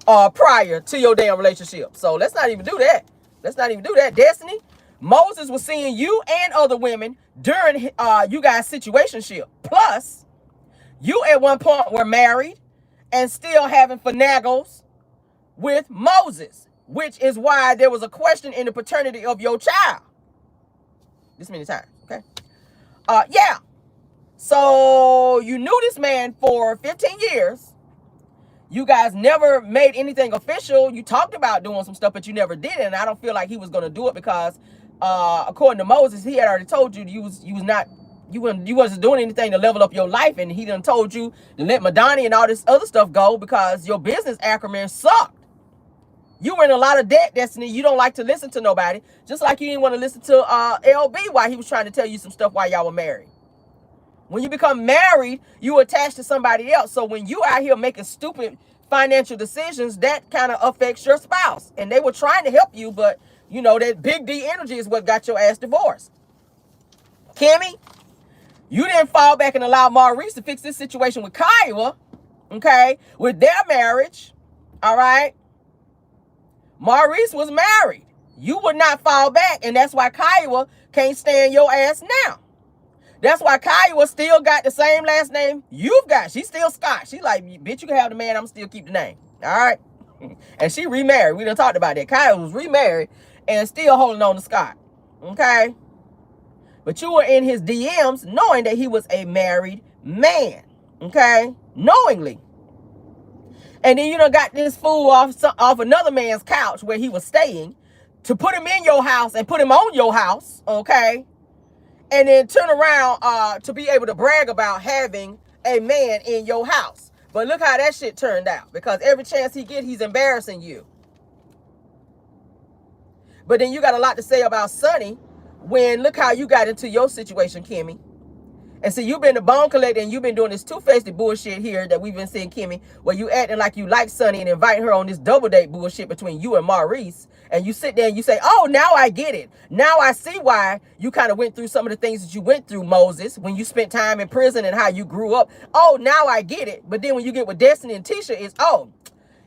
S1: prior to your damn relationship. So let's not even do that. Let's not even do that. Destiny, Moses was seeing you and other women during you guys' situationship. Plus, you at one point were married and still having finagles with Moses, which is why there was a question in the paternity of your child. This many times, okay? Yeah. So you knew this man for 15 years. You guys never made anything official. You talked about doing some stuff, but you never did it. And I don't feel like he was going to do it because, according to Moses, he had already told you you wasn't doing anything to level up your life, and he done told you to let Madonna and all this other stuff go because your business acumen sucked. You were in a lot of debt, Destiny. You don't like to listen to nobody. Just like you didn't want to listen to LB while he was trying to tell you some stuff while y'all were married. When you become married, you attach to somebody else. So when you out here making stupid financial decisions, that kind of affects your spouse. And they were trying to help you, but you know that big D energy is what got your ass divorced. Kimmy, you didn't fall back and allow Maurice to fix this situation with Kiowa, okay, with their marriage, all right? Maurice was married. You would not fall back, and that's why Kiowa can't stand your ass now. That's why Kiowa still got the same last name you've got. She's still Scott. She's like, bitch, you can have the man, I'm still keep the name, all right? And she remarried. We done talked about that. Kiowa was remarried and still holding on to Scott, okay? But you were in his DMs knowing that he was a married man, okay? Knowingly. And then you done got this fool off another man's couch where he was staying to put him in your house and put him on your house, okay? And then turn around to be able to brag about having a man in your house. But look how that shit turned out. Because every chance he get, he's embarrassing you. But then you got a lot to say about Sonny when look how you got into your situation, Kimmy. And see, you've been the bone collector and you've been doing this two-faced bullshit here that we've been seeing, Kimmy, where you acting like you like Sonny and inviting her on this double date bullshit between you and Maurice. And you sit there and you say, oh, now I get it. Now I see why you kind of went through some of the things that you went through, Moses, when you spent time in prison and how you grew up. Oh, now I get it. But then when you get with Destiny and Tisha, it's, oh,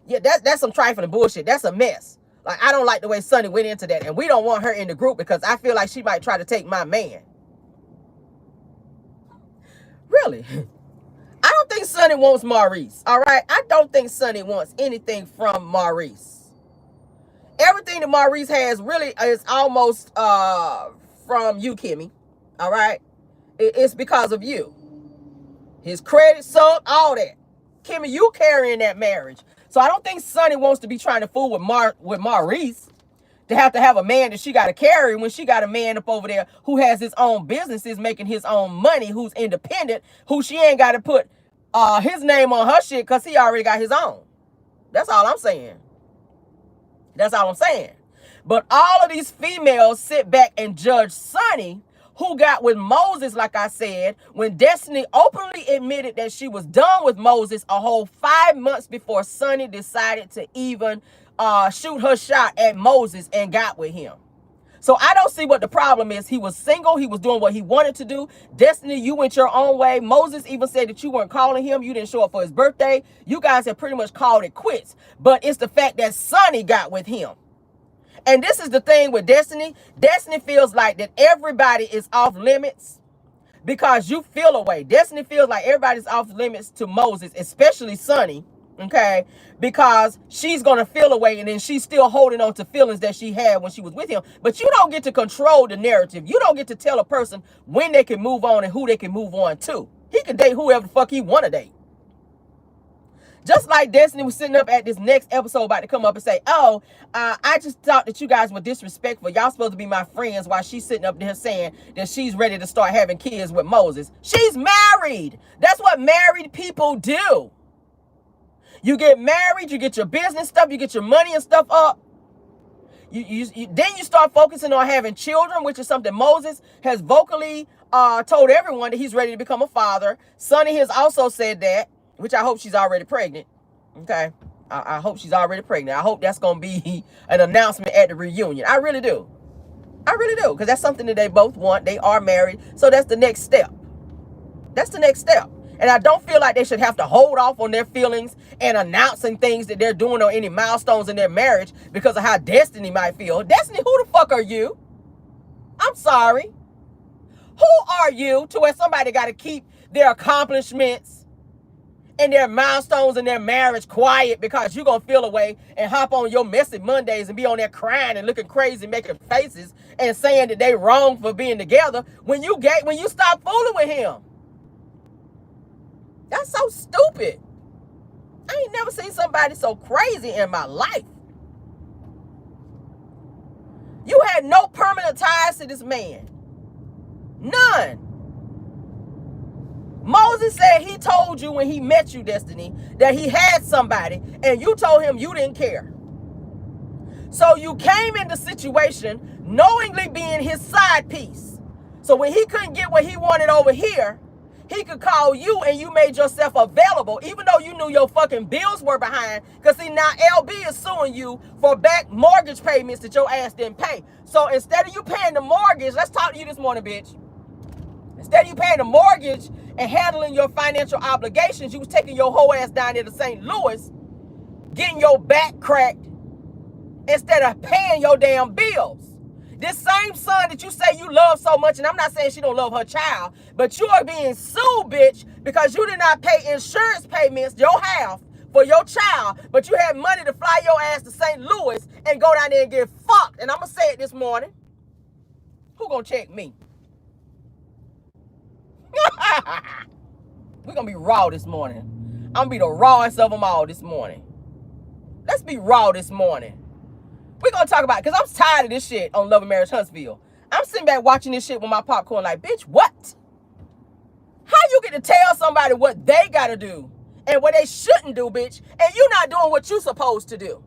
S1: yeah, that's some trifling bullshit. That's a mess. Like, I don't like the way Sonny went into that. And we don't want her in the group because I feel like she might try to take my man. Really? I don't think Sonny wants Maurice, all right? I don't think Sonny wants anything from Maurice. Everything that Maurice has really is almost from you, Kimmy, all right? It's because of you. His credit sucked, all that. Kimmy, you carrying that marriage. So I don't think Sonny wants to be trying to fool with Maurice. To have a man that she got to carry when she got a man up over there who has his own businesses, making his own money, who's independent, who she ain't got to put his name on her shit because he already got his own. That's all I'm saying. That's all I'm saying. But all of these females sit back and judge Sonny, who got with Moses, like I said, when Destiny openly admitted that she was done with Moses a whole 5 months before Sonny decided to even shoot her shot at Moses and got with him. So I don't see what the problem is. He was single. He was doing what he wanted to do. Destiny, you went your own way. Moses even said that you weren't calling him. You didn't show up for his birthday. You guys have pretty much called it quits. But it's the fact that Sonny got with him. And this is the thing with Destiny. Destiny feels like that everybody is off limits because you feel away. Destiny feels like everybody's off limits to Moses, especially Sonny. Okay, because she's going to feel away and then she's still holding on to feelings that she had when she was with him. But you don't get to control the narrative. You don't get to tell a person when they can move on and who they can move on to. He can date whoever the fuck he want to date. Just like Destiny was sitting up at this next episode about to come up and say, oh, I just thought that you guys were disrespectful. Y'all supposed to be my friends, while she's sitting up there saying that she's ready to start having kids with Moses. She's married. That's what married people do. You get married, you get your business stuff, you get your money and stuff up. Then you start focusing on having children, which is something Moses has vocally told everyone that he's ready to become a father. Sonny has also said that, which I hope she's already pregnant. Okay. I hope she's already pregnant. I hope that's going to be an announcement at the reunion. I really do. I really do. Because that's something that they both want. They are married. So that's the next step. That's the next step. And I don't feel like they should have to hold off on their feelings and announcing things that they're doing or any milestones in their marriage because of how Destiny might feel. Destiny, who the fuck are you? I'm sorry. Who are you to where somebody got to keep their accomplishments and their milestones in their marriage quiet because you're going to feel away and hop on your messy Mondays and be on there crying and looking crazy, making faces and saying that they wrong for being together when you stop fooling with him? That's so stupid. I ain't never seen somebody so crazy in my life. You had no permanent ties to this man. None. Moses said he told you when he met you, Destiny, that he had somebody, and you told him you didn't care. So you came in the situation knowingly being his side piece. So when he couldn't get what he wanted over here, he could call you and you made yourself available, even though you knew your fucking bills were behind. Because see, now LB is suing you for back mortgage payments that your ass didn't pay. So instead of you paying the mortgage, let's talk to you this morning, bitch. Instead of you paying the mortgage and handling your financial obligations, you was taking your whole ass down there to St. Louis, getting your back cracked instead of paying your damn bills. This same son that you say you love so much, and I'm not saying she don't love her child, but you are being sued, bitch, because you did not pay insurance payments, your half, for your child, but you had money to fly your ass to St. Louis and go down there and get fucked. And I'm going to say it this morning. Who going to check me? We're going to be raw this morning. I'm going to be the rawest of them all this morning. Let's be raw this morning. We're going to talk about it because I'm tired of this shit on Love and Marriage Huntsville. I'm sitting back watching this shit with my popcorn like, bitch, what? How you get to tell somebody what they got to do and what they shouldn't do, bitch, and you not doing what you supposed to do?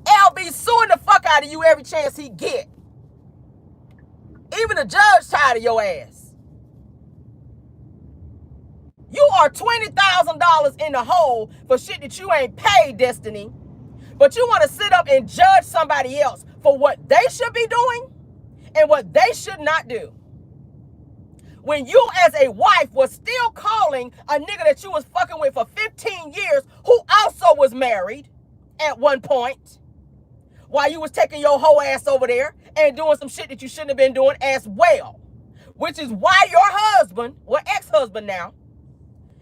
S1: LB suing the fuck out of you every chance he get. Even the judge tired of your ass. You are $20,000 in the hole for shit that you ain't paid, Destiny. But you want to sit up and judge somebody else for what they should be doing and what they should not do. When you as a wife was still calling a nigga that you was fucking with for 15 years who also was married at one point while you was taking your whole ass over there and doing some shit that you shouldn't have been doing as well. Which is why your husband, or ex-husband now,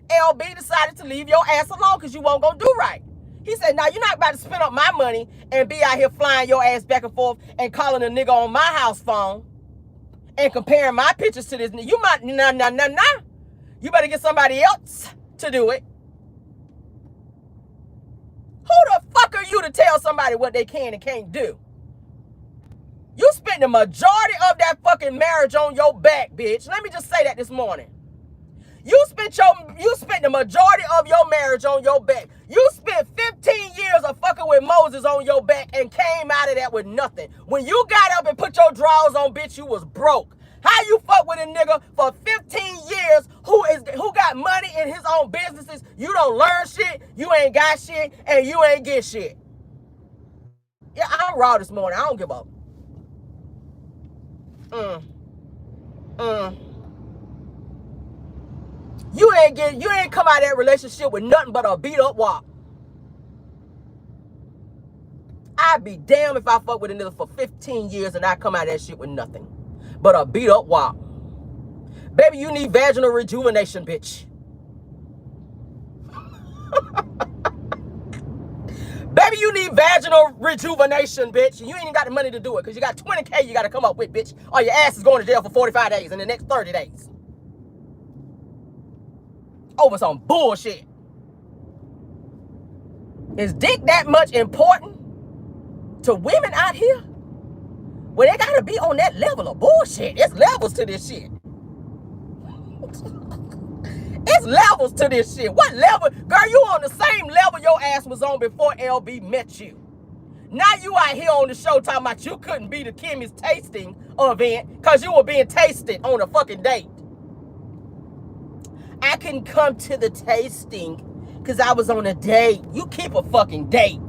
S1: LB decided to leave your ass alone because you weren't going to do right. He said, now you're not about to spend up my money and be out here flying your ass back and forth and calling a nigga on my house phone and comparing my pictures to this nigga. You might, nah. You better get somebody else to do it. Who the fuck are you to tell somebody what they can and can't do? You spent the majority of that fucking marriage on your back, bitch. Let me just say that this morning. You spent the majority of your marriage on your back. You spent 15 years of fucking with Moses on your back and came out of that with nothing. When you got up and put your drawers on, bitch, you was broke. How you fuck with a nigga for 15 years who got money in his own businesses? You don't learn shit, you ain't got shit, and you ain't get shit. Yeah, I'm raw this morning. I don't give up. You ain't come out of that relationship with nothing but a beat up walk. I'd be damned if I fuck with a nigga for 15 years and I come out of that shit with nothing but a beat up walk. Baby, you need vaginal rejuvenation, bitch. Baby, you need vaginal rejuvenation, bitch. You ain't even got the money to do it because you got $20K you got to come up with, bitch. Or your ass is going to jail for 45 days in the next 30 days. Over some bullshit. Is dick that much important to women out here? Well, they gotta be on that level of bullshit. It's levels to this shit. It's levels to this shit. What level? Girl, you on the same level your ass was on before LB met you. Now you out here on the show talking about you couldn't be the Kimmy's tasting event because you were being tasted on a fucking date. I couldn't come to the tasting Because I was on a date. You keep a fucking date.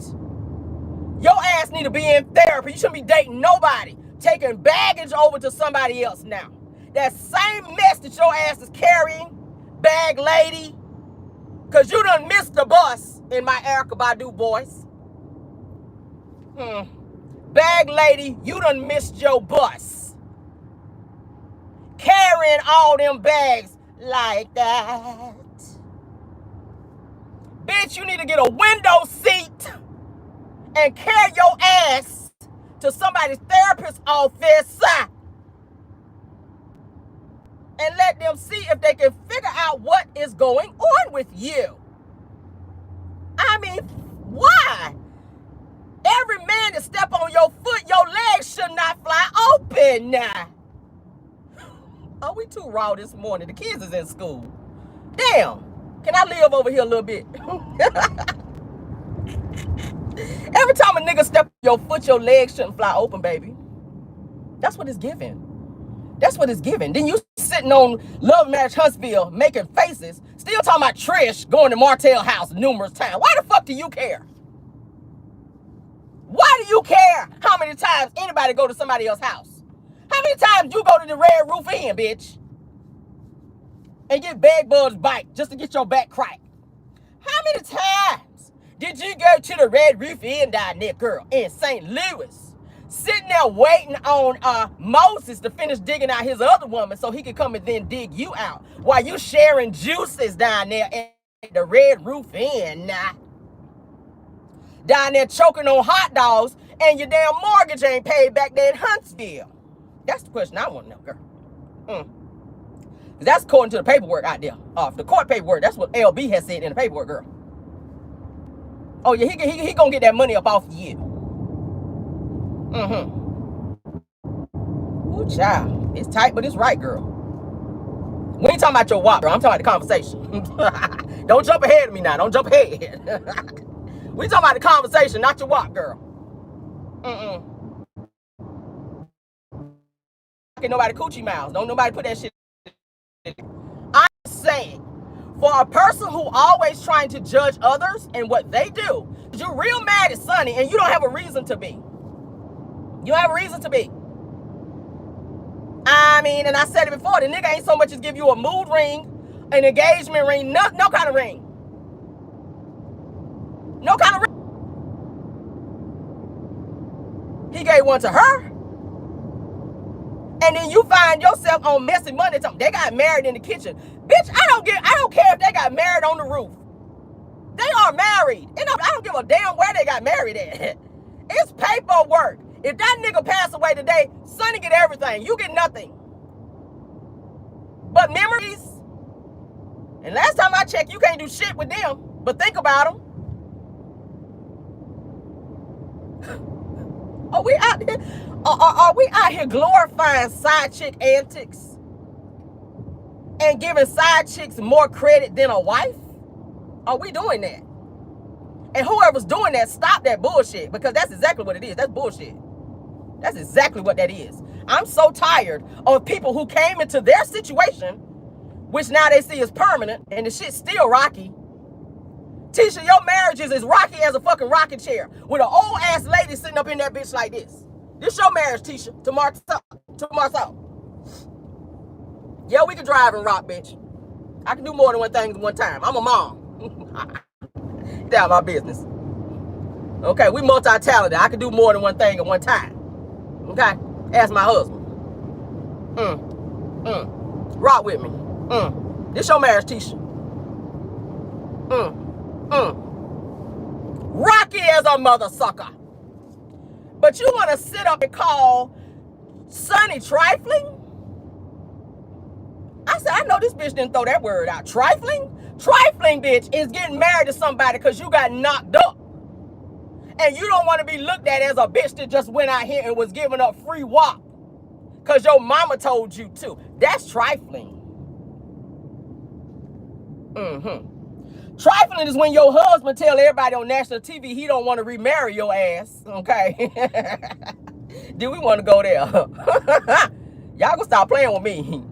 S1: Your ass need to be in therapy. You shouldn't be dating nobody. Taking baggage over to somebody else now. That same mess that your ass is carrying, bag lady, because you done missed the bus in my Erykah Badu voice. Bag lady, you done missed your bus. Carrying all them bags like that. Bitch, you need to get a window seat and carry your ass to somebody's therapist's office and let them see if they can figure out what is going on with you. I mean, why? Every man that step on your foot, your legs should not fly open. Oh, we too raw this morning. The kids is in school. Damn. Can I live over here a little bit? Every time a nigga step on your foot, your legs shouldn't fly open, baby. That's what it's giving. That's what it's giving. Then you sitting on LAMH Huntsville making faces, still talking about Trish going to Martell house numerous times. Why the fuck do you care? Why do you care how many times anybody go to somebody else's house? How many times you go to the Red Roof Inn, bitch? And get bed bugs bite just to get your back cracked? How many times did you go to the Red Roof Inn down there, girl, in St. Louis? Sitting there waiting on Moses to finish digging out his other woman so he could come and then dig you out while you sharing juices down there at the Red Roof Inn. Down there choking on hot dogs and your damn mortgage ain't paid back there in Huntsville. That's the question I want to know, girl. That's according to the paperwork out there. The court paperwork. That's what LB has said in the paperwork, girl. Oh, yeah, he gonna get that money up off you. Ooh, child. It's tight, but it's right, girl. We ain't talking about your WAP, girl. I'm talking about the conversation. Don't jump ahead of me now. Don't jump ahead. We talking about the conversation, not your WAP, girl. Ain't nobody coochie mouths. Don't nobody put that shit in. I'm saying, for a person who always trying to judge others and what they do, you're real mad at Sonny and you don't have a reason to be. You don't have a reason to be. I mean, and I said it before, the nigga ain't so much as give you a mood ring, an engagement ring, no kind of ring. No kind of ring. He gave one to her. And then you find yourself on messy money. They got married in the kitchen. Bitch, I don't care if they got married on the roof. They are married. And I don't give a damn where they got married at. It's paperwork. If that nigga pass away today, Sonny get everything. You get nothing. But memories. And last time I checked, you can't do shit with them. But think about them. Are we out here glorifying side chick antics and giving side chicks more credit than a wife? Are we doing that? And whoever's doing that, stop that bullshit, because that's exactly what it is. That's bullshit. That's exactly what that is. I'm so tired of people who came into their situation, which now they see is permanent, and the shit's still rocky. Tisha, your marriage is as rocky as a fucking rocking chair with an old ass lady sitting up in that bitch like this. This your marriage, Tisha, to Marcel. Yeah, we can drive and rock, bitch. I can do more than one thing at one time. I'm a mom. Get out of my business. Okay, we multi-talented. I can do more than one thing at one time. Okay? Ask my husband. Rock with me. This your marriage, Tisha. Rocky as a mother sucker. But you want to sit up and call Sonny trifling? I said, I know this bitch didn't throw that word out. Trifling? Trifling, bitch, is getting married to somebody because you got knocked up. And you don't want to be looked at as a bitch that just went out here and was giving up free WAP because your mama told you to. That's trifling. Trifling is when your husband tell everybody on national TV he don't want to remarry your ass. Okay? Do we want to go there? Y'all gonna stop playing with me.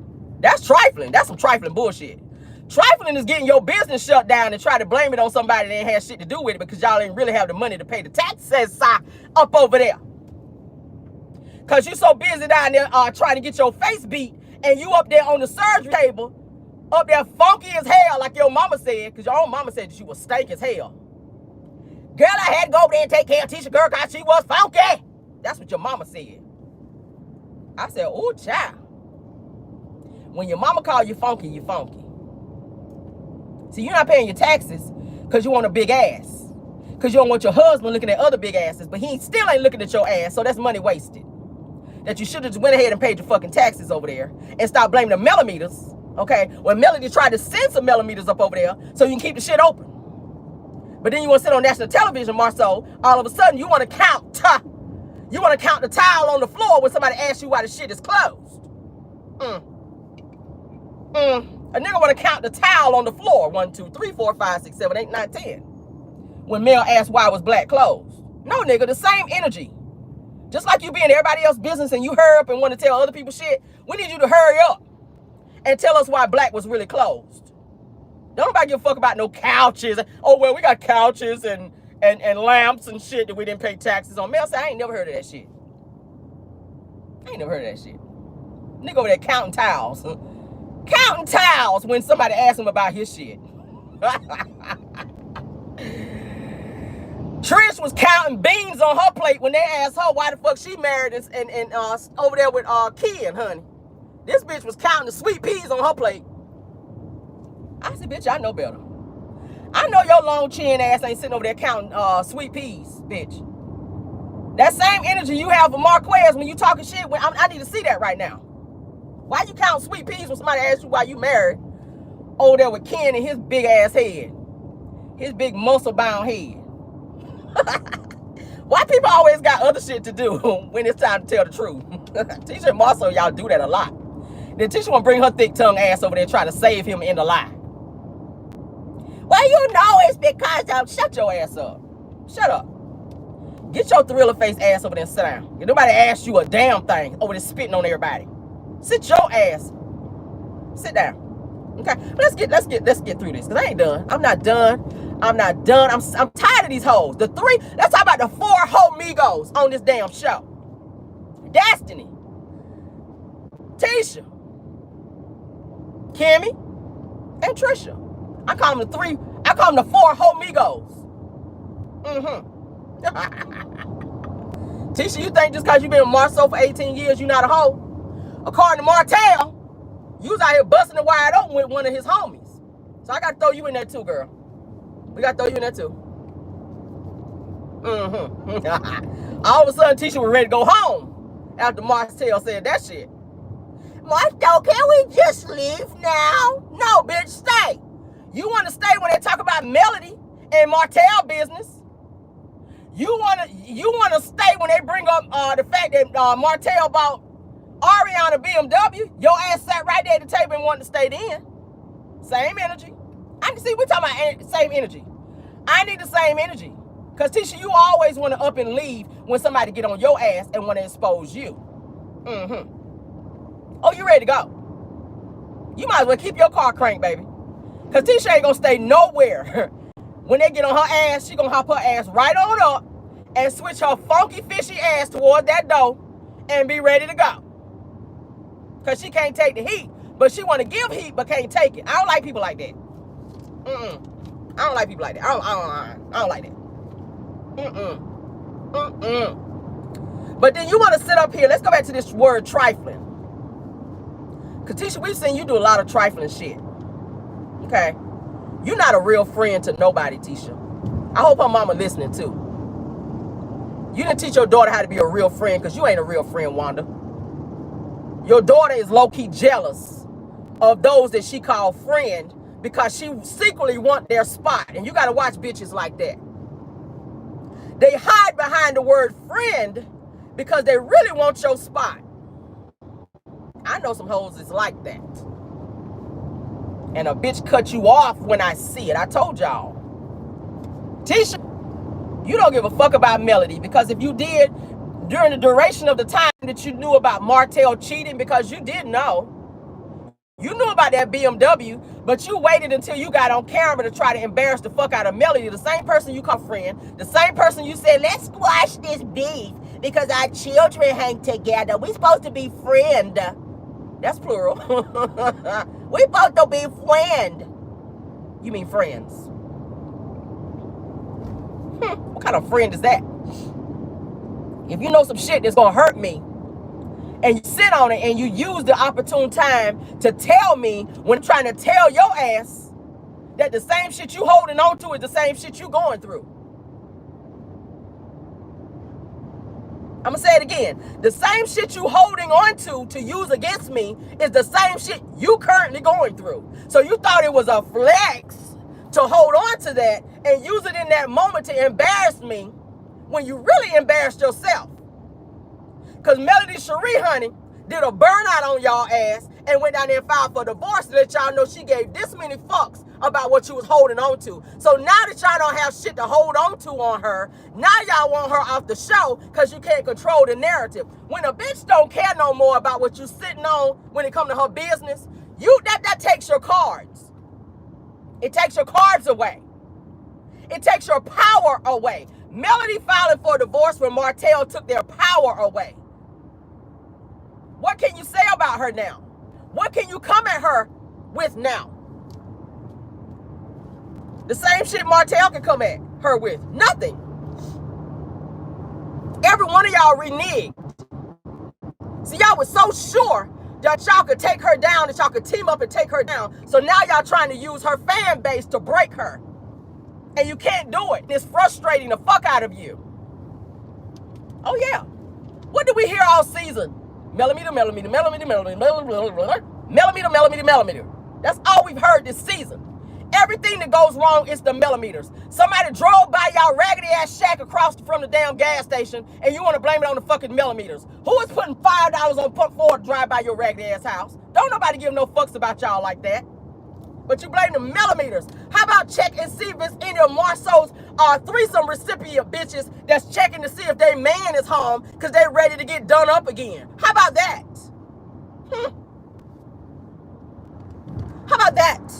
S1: That's trifling. That's some trifling bullshit. Trifling is getting your business shut down and try to blame it on somebody that ain't had shit to do with it because y'all ain't really have the money to pay the taxes up over there. Because you so busy down there trying to get your face beat and you up there on the surgery table, up there funky as hell like your mama said, because your own mama said that you was stank as hell. Girl, I had to go over there and take care of Tisha girl because she was funky. That's what your mama said. I said, oh, child. When your mama call you funky, you funky. See, you're not paying your taxes because you want a big ass. Because you don't want your husband looking at other big asses, but he still ain't looking at your ass, so that's money wasted. That you should have just went ahead and paid your fucking taxes over there and stop blaming the millimeters, okay? When Melody tried to send some millimeters up over there so you can keep the shit open. But then you want to sit on national television, Marceau, all of a sudden you want to count. You want to count the tile on the floor when somebody asks you why the shit is closed. A nigga want to count the tile on the floor. 1, 2, 3, 4, 5, 6, 7, 8, 9, 10. When Mel asked why was black closed. No, nigga, the same energy. Just like you be in everybody else's business and you hurry up and want to tell other people shit, we need you to hurry up and tell us why black was really closed. Don't nobody give a fuck about no couches. Oh, well, we got couches and lamps and shit that we didn't pay taxes on. Mel said, I ain't never heard of that shit. I ain't never heard of that shit. Nigga over there counting towels. Counting towels when somebody asks him about his shit. Trish was counting beans on her plate when they asked her why the fuck she married and over there with Ken, honey. This bitch was counting the sweet peas on her plate. I said, bitch, I know better. I know your long chin ass ain't sitting over there counting sweet peas, bitch. That same energy you have for Marquez when you talking shit, I need to see that right now. Why you count sweet peas when somebody asks you why you married over there with Ken and his big ass head? His big muscle bound head. Why people always got other shit to do when it's time to tell the truth? Tisha and Marceau, y'all do that a lot. Then Tisha want to bring her thick tongue ass over there trying to save him in the lie. Well, you know it's because of... Shut your ass up. Shut up. Get your thriller face ass over there and sit down. If nobody asks you a damn thing over there spitting on everybody. Sit your ass. Sit down. Okay, let's get through this, because I ain't done. I'm not done. I'm tired of these hoes. Let's talk about the 4 homegos on this damn show. Destiny, Tisha, Kimmy, and Trisha. I call them the 4 homegos. Tisha, you think just because you've been with Marceau for 18 years, you not a hoe? According to Martell, you was out here busting it wide open with one of his homies. So I got to throw you in there too, girl. We got to throw you in there too. All of a sudden, Tisha was ready to go home after Martell said that shit. Martell, can we just leave now? No, bitch, stay. You want to stay when they talk about Melody and Martell business. You want to stay when they bring up the fact that Martell bought Ariana BMW. Your ass sat right there at the table and wanted to stay then. Same energy. I can see we're talking about same energy. I need the same energy. Because Tisha, you always want to up and leave when somebody get on your ass and want to expose you. Oh, you ready to go? You might as well keep your car cranked, baby. Because Tisha ain't going to stay nowhere. When they get on her ass, she going to hop her ass right on up and switch her funky, fishy ass toward that door and be ready to go. Because she can't take the heat. But she want to give heat but can't take it. I don't like people like that. I don't like people like that. I don't like that. But then you want to sit up here. Let's go back to this word trifling. Because Tisha, we've seen you do a lot of trifling shit. Okay? You're not a real friend to nobody, Tisha. I hope her mama listening too. You didn't teach your daughter how to be a real friend because you ain't a real friend, Wanda. Your daughter is low-key jealous of those that she call friend because she secretly want their spot. And you got to watch bitches like that. They hide behind the word friend because they really want your spot. I know some hoes that's like that. And a bitch cut you off when I see it. I told y'all. Tisha, you don't give a fuck about Melody, because if you did during the duration of the time that you knew about Martell cheating, because you did know, You knew about that BMW, but you waited until you got on camera to try to embarrass the fuck out of Melody, the same person you call friend, the same person you said, let's squash this beef because our children hang together. We supposed to be friend. That's plural. We supposed to be friend. You mean friends. What kind of friend is that? If you know some shit that's gonna hurt me, and you sit on it and you use the opportune time to tell me when I'm trying to tell your ass that the same shit you holding on to is the same shit you going through. I'm gonna say it again. The same shit you holding on to use against me is the same shit you currently going through. So you thought it was a flex to hold on to that and use it in that moment to embarrass me when you really embarrassed yourself. Because Melody Cherie, honey, did a burnout on y'all ass and went down there and filed for divorce to let y'all know she gave this many fucks about what you was holding on to. So now that y'all don't have shit to hold on to on her, now y'all want her off the show because you can't control the narrative. When a bitch don't care no more about what you sitting on when it come to her business, that takes your cards. It takes your cards away. It takes your power away. Melody filing for divorce when Martell took their power away. What can you say about her now? What can you come at her with now? The same shit Martell can come at her with. Nothing. Every one of y'all reneged. See, y'all was so sure that y'all could take her down, that y'all could team up and take her down. So now y'all trying to use her fan base to break her. And you can't do it. It's frustrating the fuck out of you. Oh yeah. What did we hear all season? Millimeter. That's all we've heard this season. Everything that goes wrong is the millimeters. Somebody drove by y'all raggedy ass shack across from the damn gas station and you want to blame it on the fucking millimeters. Who is putting $5 on Punk 4 to drive by your raggedy ass house? Don't nobody give no fucks about y'all like that. But you blame the millimeters. How about check and see if it's any of Marceau's threesome recipient bitches that's checking to see if their man is home because they're ready to get done up again? How about that? How about that?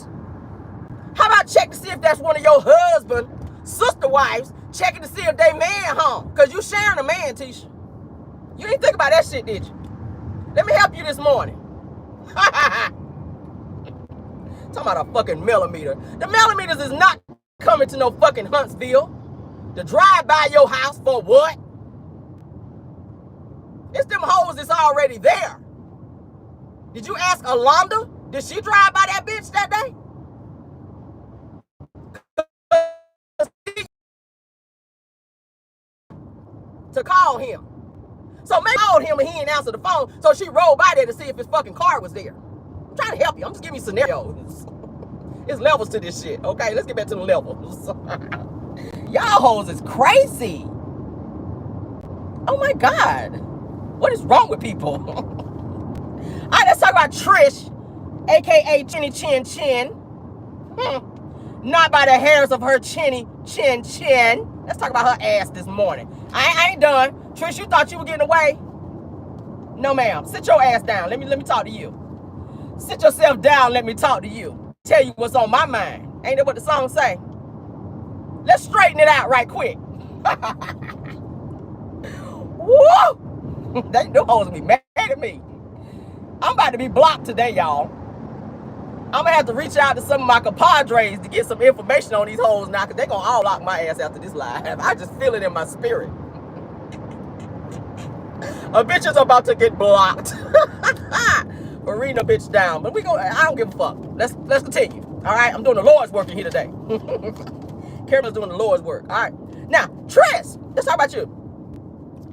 S1: How about check to see if that's one of your husband, sister wives, checking to see if they man home? Because you sharing a man, Tisha. You didn't think about that shit, did you? Let me help you this morning. Talking about a fucking millimeter. The millimeters is not coming to no fucking Huntsville to drive by your house for what? It's them hoes that's already there. Did you ask Alonda? Did she drive by that bitch that day? To call him. So maybe I called him and he didn't answer the phone, so she rolled by there to see if his fucking car was there. I'm trying to help you. I'm just giving you scenarios. It's levels to this shit, okay? Let's get back to the levels. Y'all hoes is crazy. Oh my God. What is wrong with people? All right, let's talk about Trish, a.k.a. Chinny Chin Chin. Not by the hairs of her chinny chin chin. Let's talk about her ass this morning. I ain't done. Trish, you thought you were getting away? No, ma'am. Sit your ass down. Let me talk to you. Sit yourself down. Let me talk to you. Tell you what's on my mind. Ain't that what the song say? Let's straighten it out right quick. Woo! They know hoes be mad at me. I'm about to be blocked today, y'all. I'm gonna have to reach out to some of my compadres to get some information on these hoes now, because they're gonna all lock my ass after this live. I just feel it in my spirit. A bitch is about to get blocked for reading a bitch down. But I don't give a fuck. Let's continue. All right, I'm doing the Lord's work in here today. Carolyn's doing the Lord's work. All right. Now, Tress, let's talk about you.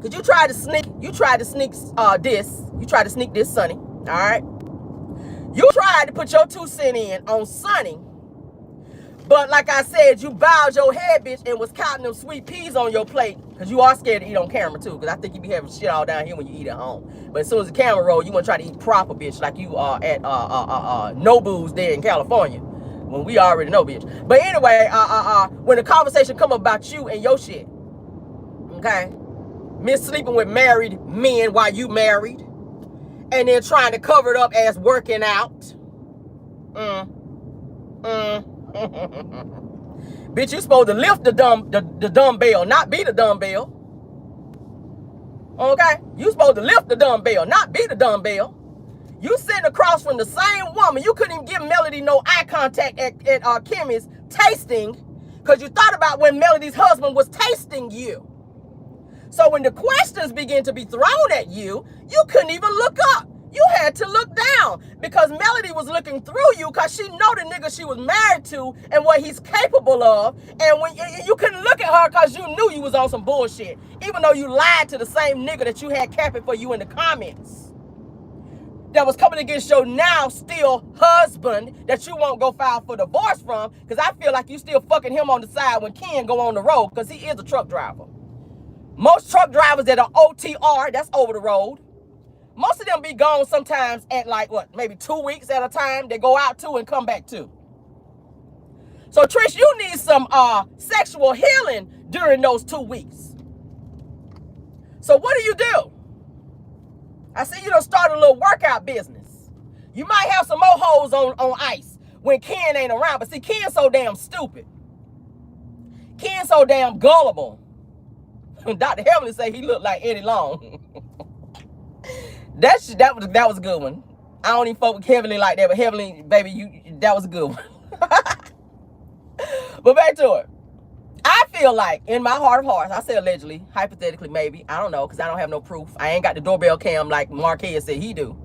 S1: Because you tried to sneak this Sonny. All right. You tried to put your 2 cents in on Sonny. But like I said, you bowed your head, bitch, and was counting them sweet peas on your plate. Because you are scared to eat on camera, too. Because I think you be having shit all down here when you eat at home. But as soon as the camera roll, you want to try to eat proper, bitch, like you are at Nobu's there in California. When we already know, bitch. But anyway, when the conversation come about you and your shit, okay? Miss sleeping with married men while you married. And then trying to cover it up as working out. Bitch, you supposed to lift the dumbbell, not be the dumbbell. Okay? You supposed to lift the dumbbell, not be the dumbbell. You sitting across from the same woman. You couldn't even give Melody no eye contact at Kimmy's tasting because you thought about when Melody's husband was tasting you. So when the questions begin to be thrown at you, you couldn't even look up. You had to look down because Melody was looking through you because she know the nigga she was married to and what he's capable of. And when you couldn't look at her because you knew you was on some bullshit, even though you lied to the same nigga that you had capping for you in the comments. That was coming against your now still husband that you won't go file for divorce from because I feel like you still fucking him on the side when Ken go on the road because he is a truck driver. Most truck drivers that are OTR, that's over the road. Most of them be gone sometimes at like, what, maybe 2 weeks at a time. They go out 2 and come back 2. So, Trish, you need some sexual healing during those 2 weeks. So, what do? I see you done start a little workout business. You might have some more hoes on ice when Ken ain't around. But see, Ken's so damn stupid. Ken's so damn gullible. Dr. Heavenly say he looked like Eddie Long. That was a good one. I don't even fuck with Heavenly like that, but Heavenly, baby, that was a good one. But back to it. I feel like, in my heart of hearts, I say allegedly, hypothetically, maybe, I don't know, because I don't have no proof. I ain't got the doorbell cam like Marquez said he do.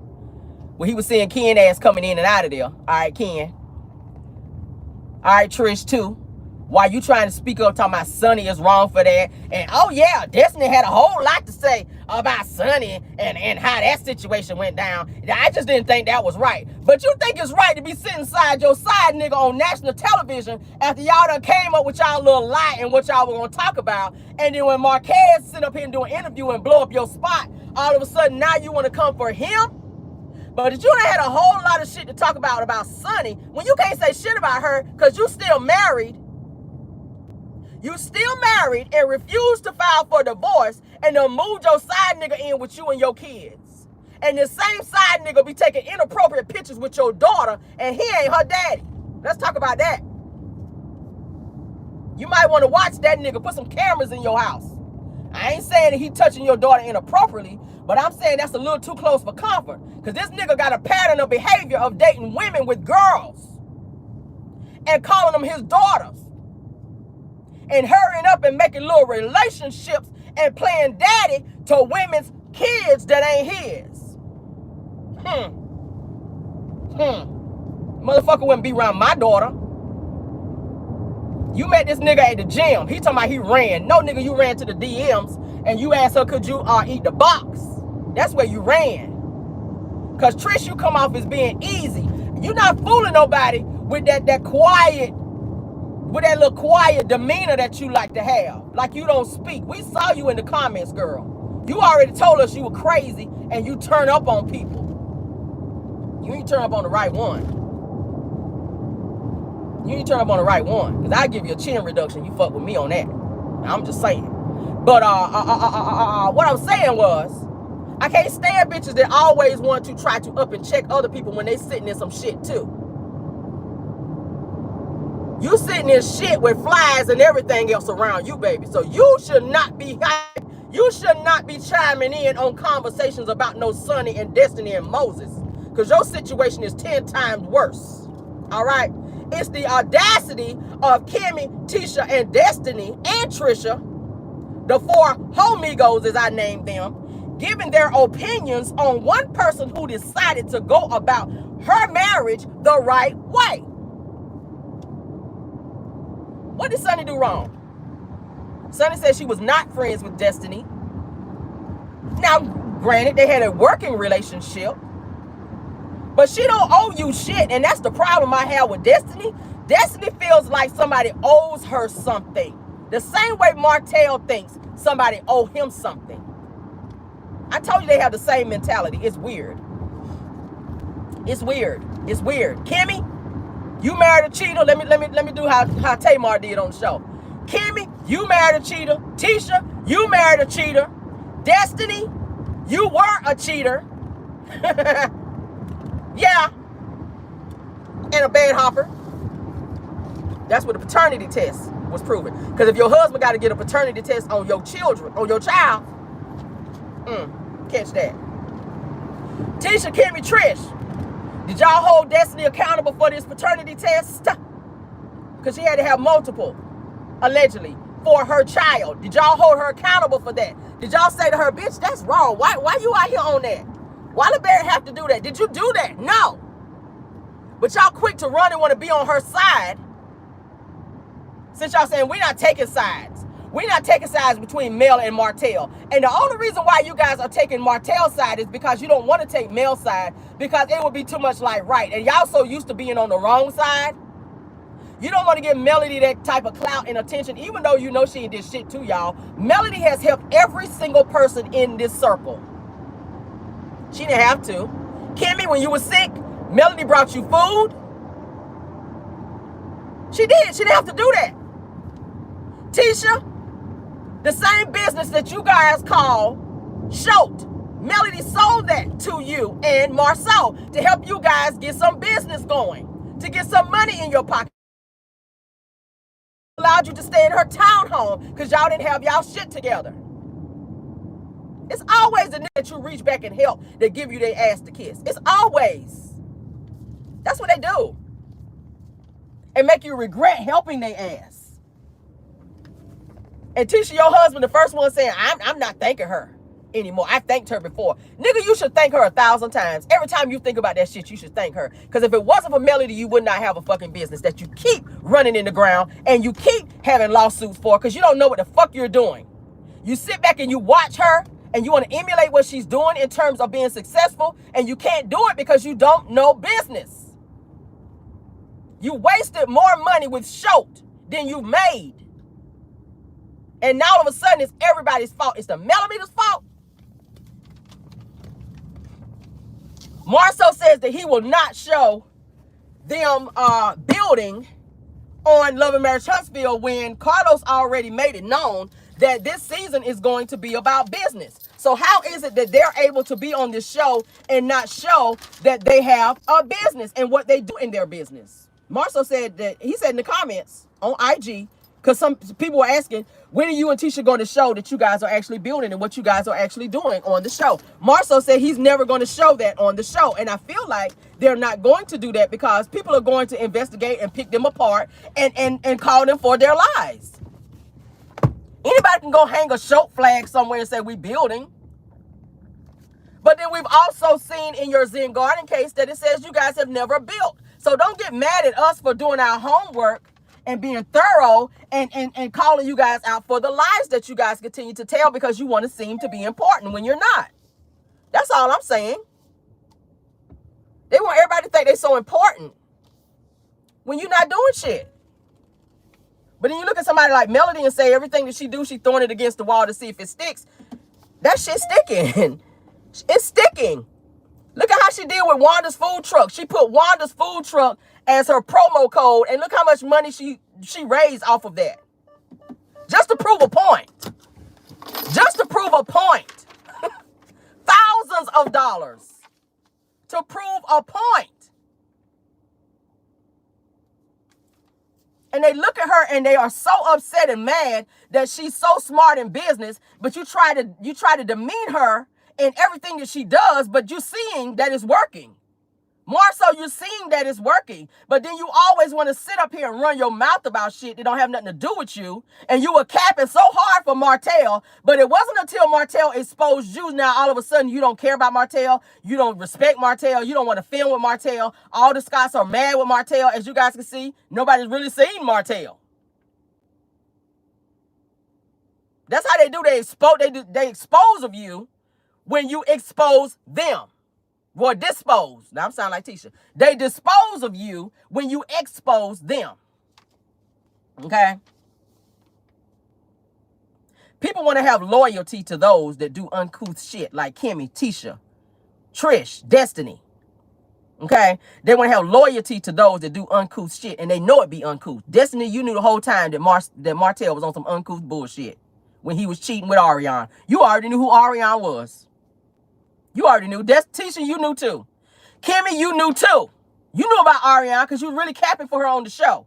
S1: Well, he was seeing Ken ass coming in and out of there. All right, Ken. All right, Trish, too. Why you trying to speak up talking about Sonny is wrong for that? And oh yeah, Destiny had a whole lot to say about Sonny and how that situation went down. I just didn't think that was right. But you think it's right to be sitting inside your side nigga on national television after y'all done came up with y'all little lie and what y'all were gonna talk about. And then when Marquez sit up here and do an interview and blow up your spot, all of a sudden now you wanna come for him? But if you done had a whole lot of shit to talk about Sonny, when you can't say shit about her because you still married, you still married and refuse to file for divorce and then move your side nigga in with you and your kids. And the same side nigga be taking inappropriate pictures with your daughter and he ain't her daddy. Let's talk about that. You might want to watch that nigga, put some cameras in your house. I ain't saying that he touching your daughter inappropriately, but I'm saying that's a little too close for comfort. Because this nigga got a pattern of behavior of dating women with girls and calling them his daughters. And hurrying up and making little relationships and playing daddy to women's kids that ain't his. Motherfucker wouldn't be around my daughter. You met this nigga at the gym. He talking about he ran. No, nigga, you ran to the DMs and you asked her, could you eat the box? That's where you ran. Because Trish, you come off as being easy. You're not fooling nobody with that quiet, with that little quiet demeanor that you like to have. Like you don't speak. We saw you in the comments, girl. You already told us you were crazy and you turn up on people. You ain't turn up on the right one. You ain't turn up on the right one. Because I give you a chin reduction. You fuck with me on that. I'm just saying. But what I'm saying was, I can't stand bitches that always want to try to up and check other people when they sitting in some shit too. You sitting in shit with flies and everything else around you, baby. So you should not be chiming in on conversations about no Sonny and Destiny and Moses. Because your situation is 10 times worse. All right? It's the audacity of Kimmy, Tisha, and Destiny, and Trisha, the 4 homegos as I named them, giving their opinions on one person who decided to go about her marriage the right way. What did Sonny do wrong? Sonny said she was not friends with Destiny. Now, granted, they had a working relationship, but she don't owe you shit, and that's the problem I have with Destiny. Destiny feels like somebody owes her something. The same way Martell thinks somebody owe him something. I told you they have the same mentality. It's weird. It's weird. It's weird. Kimmy, you married a cheater. Let me do how Tamar did on the show. Kimmy, you married a cheater. Tisha, you married a cheater. Destiny, you were a cheater. Yeah. and a bed hopper. That's what the paternity test was proving. Because if your husband got to get a paternity test on your children, on your child, catch that. Tisha, Kimmy, Trish, did y'all hold Destiny accountable for this paternity test? Because she had to have multiple, allegedly, for her child. Did y'all hold her accountable for that? Did y'all say to her, bitch, that's wrong. Why you out here on that? Why did Barrett have to do that? Did you do that? No. But y'all quick to run and want to be on her side. Since y'all saying we're not taking sides. We're not taking sides between Mel and Martell. And the only reason why you guys are taking Martell's side is because you don't want to take Mel's side, because it would be too much like right. And y'all so used to being on the wrong side. You don't want to give Melody that type of clout and attention, even though you know she ain't did shit to y'all. Melody has helped every single person in this circle. She didn't have to. Kimmy, when you were sick, Melody brought you food. She did. She didn't have to do that. Tisha, the same business that you guys call Shoat, Melody sold that to you and Marceau to help you guys get some business going, to get some money in your pocket. Allowed you to stay in her townhome because y'all didn't have y'all shit together. It's always the nigga that you reach back and help that give you their ass to kiss. It's always. That's what they do. And make you regret helping their ass. And Tisha, your husband, the first one saying, I'm not thanking her anymore. I thanked her before. Nigga, you should thank her 1,000 times. Every time you think about that shit, you should thank her. Because if it wasn't for Melody, you would not have a fucking business that you keep running in the ground and you keep having lawsuits for, because you don't know what the fuck you're doing. You sit back and you watch her and you want to emulate what she's doing in terms of being successful, and you can't do it because you don't know business. You wasted more money with Shoat than you made. And now all of a sudden it's everybody's fault. It's the millimeter's fault. Marceau says that he will not show them building on Love and Marriage Huntsville when Carlos already made it known that this season is going to be about business. So how is it that they're able to be on this show and not show that they have a business and what they do in their business? Marceau said that, he said in the comments on IG, because some people were asking, when are you and Tisha going to show that you guys are actually building and what you guys are actually doing on the show? Marceau said he's never going to show that on the show. And I feel like they're not going to do that because people are going to investigate and pick them apart and call them for their lies. Anybody can go hang a Shoat flag somewhere and say we building. But then we've also seen in your Zen Garden case that it says you guys have never built. So don't get mad at us for doing our homework and being thorough and calling you guys out for the lies that you guys continue to tell because you want to seem to be important when you're not. That's all I'm saying. They want everybody to think they're so important when you're not doing shit. But then you look at somebody like Melody and say everything that she do, she throwing it against the wall to see if it sticks. That shit's sticking. It's sticking. Look at how she did with Wanda's food truck. She put Wanda's food truck as her promo code, and look how much money she raised off of that. Just to prove a point. Just to prove a point. Thousands of dollars to prove a point. And they look at her and they are so upset and mad that she's so smart in business, but you try to demean her in everything that she does, but you're seeing that it's working. More so, you're seeing that it's working. But then you always want to sit up here and run your mouth about shit that don't have nothing to do with you. And you were capping so hard for Martell, but it wasn't until Martell exposed you. Now, all of a sudden, you don't care about Martell. You don't respect Martell. You don't want to film with Martell. All the Scots are mad with Martell. As you guys can see, nobody's really seen Martell. That's how they do. They expose of you when you expose them. Or dispose. Now I'm sounding like Tisha. They dispose of you when you expose them. Okay? People want to have loyalty to those that do uncouth shit like Kimmy, Tisha, Trish, Destiny. Okay? They want to have loyalty to those that do uncouth shit, and they know it be uncouth. Destiny, you knew the whole time that Martell was on some uncouth bullshit when he was cheating with Ariane. You already knew who Ariane was. You already knew. Tisha, you knew too. Kimmy, you knew too. You knew about Ariana because you were really capping for her on the show.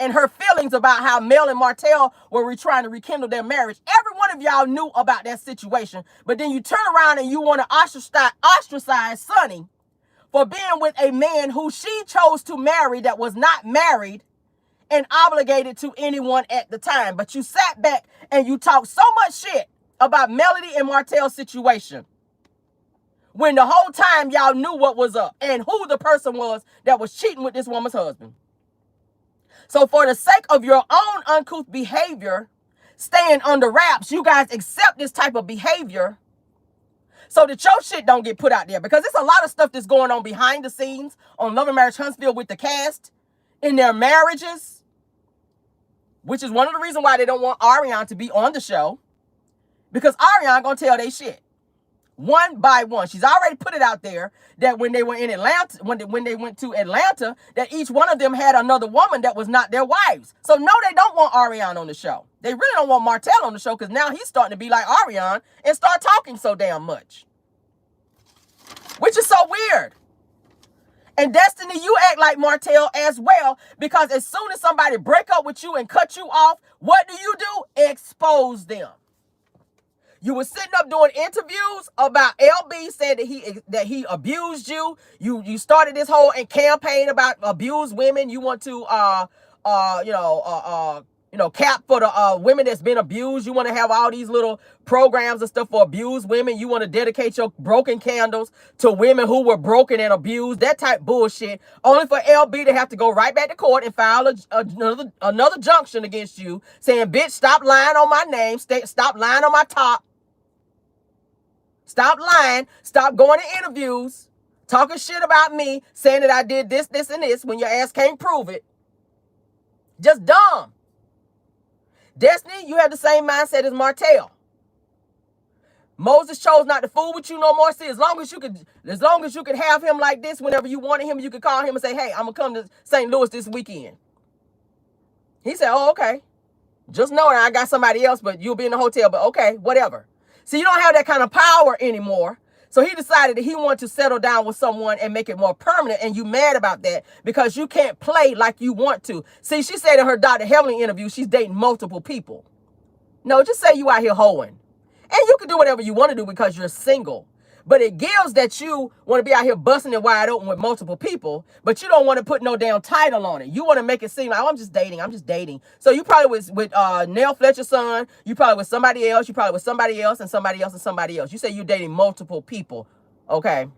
S1: And her feelings about how Mel and Martell were trying to rekindle their marriage. Every one of y'all knew about that situation. But then you turn around and you want to ostracize Sonny for being with a man who she chose to marry that was not married and obligated to anyone at the time. But you sat back and you talked so much shit about Melody and Martell's situation, when the whole time y'all knew what was up and who the person was that was cheating with this woman's husband. So for the sake of your own uncouth behavior, staying under wraps, you guys accept this type of behavior so that your shit don't get put out there. Because there's a lot of stuff that's going on behind the scenes on Love and Marriage Huntsville with the cast in their marriages, which is one of the reasons why they don't want Ariana to be on the show, because Ariana gonna tell they shit one by one. She's already put it out there that when they were in Atlanta, when they went to Atlanta, that each one of them had another woman that was not their wives. So no, they don't want Ariana on the show. They really don't want Martell on the show because now he's starting to be like Ariana and start talking so damn much, which is so weird. And Destiny, you act like Martell as well, because as soon as somebody break up with you and cut you off, what do? Expose them. You were sitting up doing interviews about LB, said that he abused you. You started this whole campaign about abused women. You want to cap for the women that's been abused. You want to have all these little programs and stuff for abused women. You want to dedicate your broken candles to women who were broken and abused. That type bullshit. Only for LB to have to go right back to court and file another junction against you, saying, bitch, stop lying on my name. Stop lying on my top. Stop lying. Stop going to interviews, talking shit about me, saying that I did this, this, and this when your ass can't prove it. Just dumb. Destiny, you have the same mindset as Martell. Moses chose not to fool with you no more. See, as long as you could have him like this whenever you wanted him, you could call him and say, hey, I'm gonna come to St. Louis this weekend. He said, oh, okay. Just know that I got somebody else, but you'll be in the hotel, but okay, whatever. See, you don't have that kind of power anymore. So he decided that he wanted to settle down with someone and make it more permanent, and you mad about that because you can't play like you want to. See, she said in her Dr. Heavenly interview, she's dating multiple people. No, just say you out here hoeing. And you can do whatever you want to do because you're single. But it gives that you want to be out here busting it wide open with multiple people, but you don't want to put no damn title on it. You want to make it seem like, oh, I'm just dating. So you probably was with Nell Fletcher's son. You probably with somebody else. You probably with somebody else and somebody else and somebody else. You say you're dating multiple people. Okay.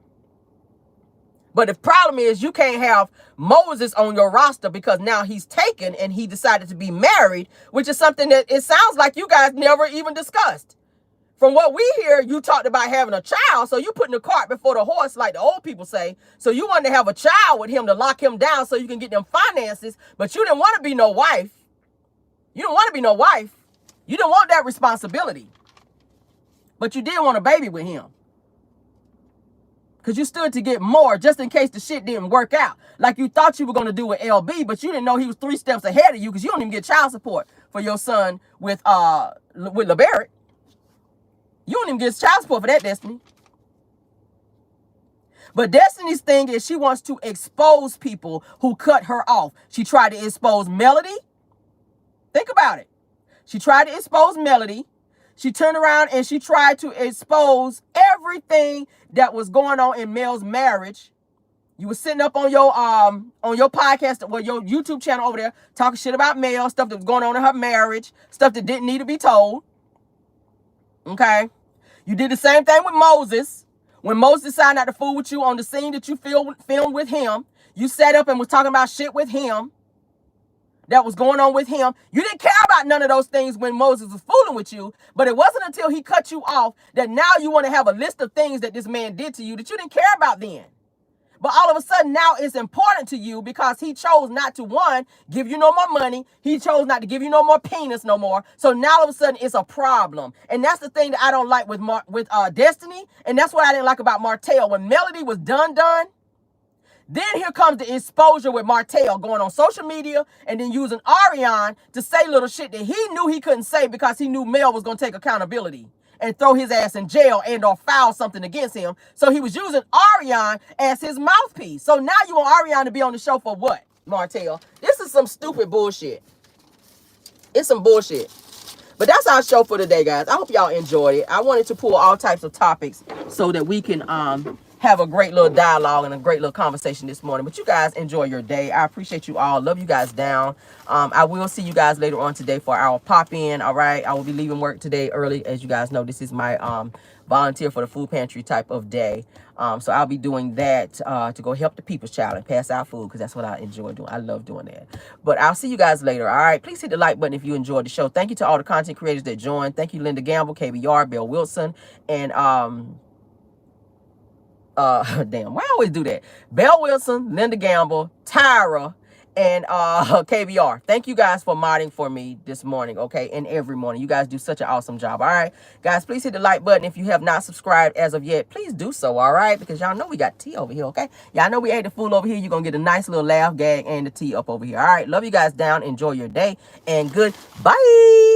S1: But the problem is you can't have Moses on your roster because now he's taken and he decided to be married, which is something that it sounds like you guys never even discussed. From what we hear, you talked about having a child, so you putting the cart before the horse, like the old people say. So you wanted to have a child with him to lock him down so you can get them finances, but you didn't want to be no wife. You didn't want to be no wife. You didn't want that responsibility. But you did want a baby with him. Because you stood to get more just in case the shit didn't work out. Like you thought you were going to do with LB, but you didn't know he was 3 steps ahead of you because you don't even get child support for your son with LeBarrett. You don't even get child support for that, Destiny. But Destiny's thing is she wants to expose people who cut her off. She tried to expose Melody. Think about it. She tried to expose Melody. She turned around and she tried to expose everything that was going on in Mel's marriage. You were sitting up on your podcast, or your YouTube channel over there, talking shit about Mel, stuff that was going on in her marriage, stuff that didn't need to be told. Okay, you did the same thing with Moses. When Moses decided not to fool with you on the scene that you filmed with him, you sat up and was talking about shit with him that was going on with him. You didn't care about none of those things when Moses was fooling with you, but it wasn't until he cut you off that now you want to have a list of things that this man did to you that you didn't care about then. But all of a sudden now it's important to you because he chose not to, one, give you no more money. He chose not to give you no more penis no more. So now all of a sudden it's a problem. And that's the thing that I don't like with Destiny. And that's what I didn't like about Martell. When Melody was done, then here comes the exposure with Martell going on social media and then using Ariana to say little shit that he knew he couldn't say because he knew Mel was going to take accountability. and throw his ass in jail and or file something against him. So he was using Ariane as his mouthpiece. So now you want Ariane to be on the show for what, Martell? This is some stupid bullshit. It's some bullshit. But that's our show for today, guys. I hope y'all enjoyed it. I wanted to pull all types of topics so that we can have a great little dialogue and a great little conversation this morning. But you guys enjoy your day. I appreciate you all. Love you guys down. I will see you guys later on today for our pop-in. All right. I will be leaving work today early. As you guys know, this is my volunteer for the food pantry type of day. So I'll be doing that to go help the people's child and pass out food, because that's what I enjoy doing. I love doing that. But I'll see you guys later. All right. Please hit the like button if you enjoyed the show. Thank you to all the content creators that joined. Thank you, Linda Gamble, KBR, Bill Wilson, and damn, why I always do that? Belle Wilson, Linda Gamble, Tyra, and KBR. Thank you guys for modding for me this morning, okay? And every morning. You guys do such an awesome job, all right? Guys, please hit the like button. If you have not subscribed as of yet, please do so, all right? Because y'all know we got tea over here, okay? Y'all know we ate the food over here. You're going to get a nice little laugh, gag, and the tea up over here, all right? Love you guys down. Enjoy your day, and goodbye.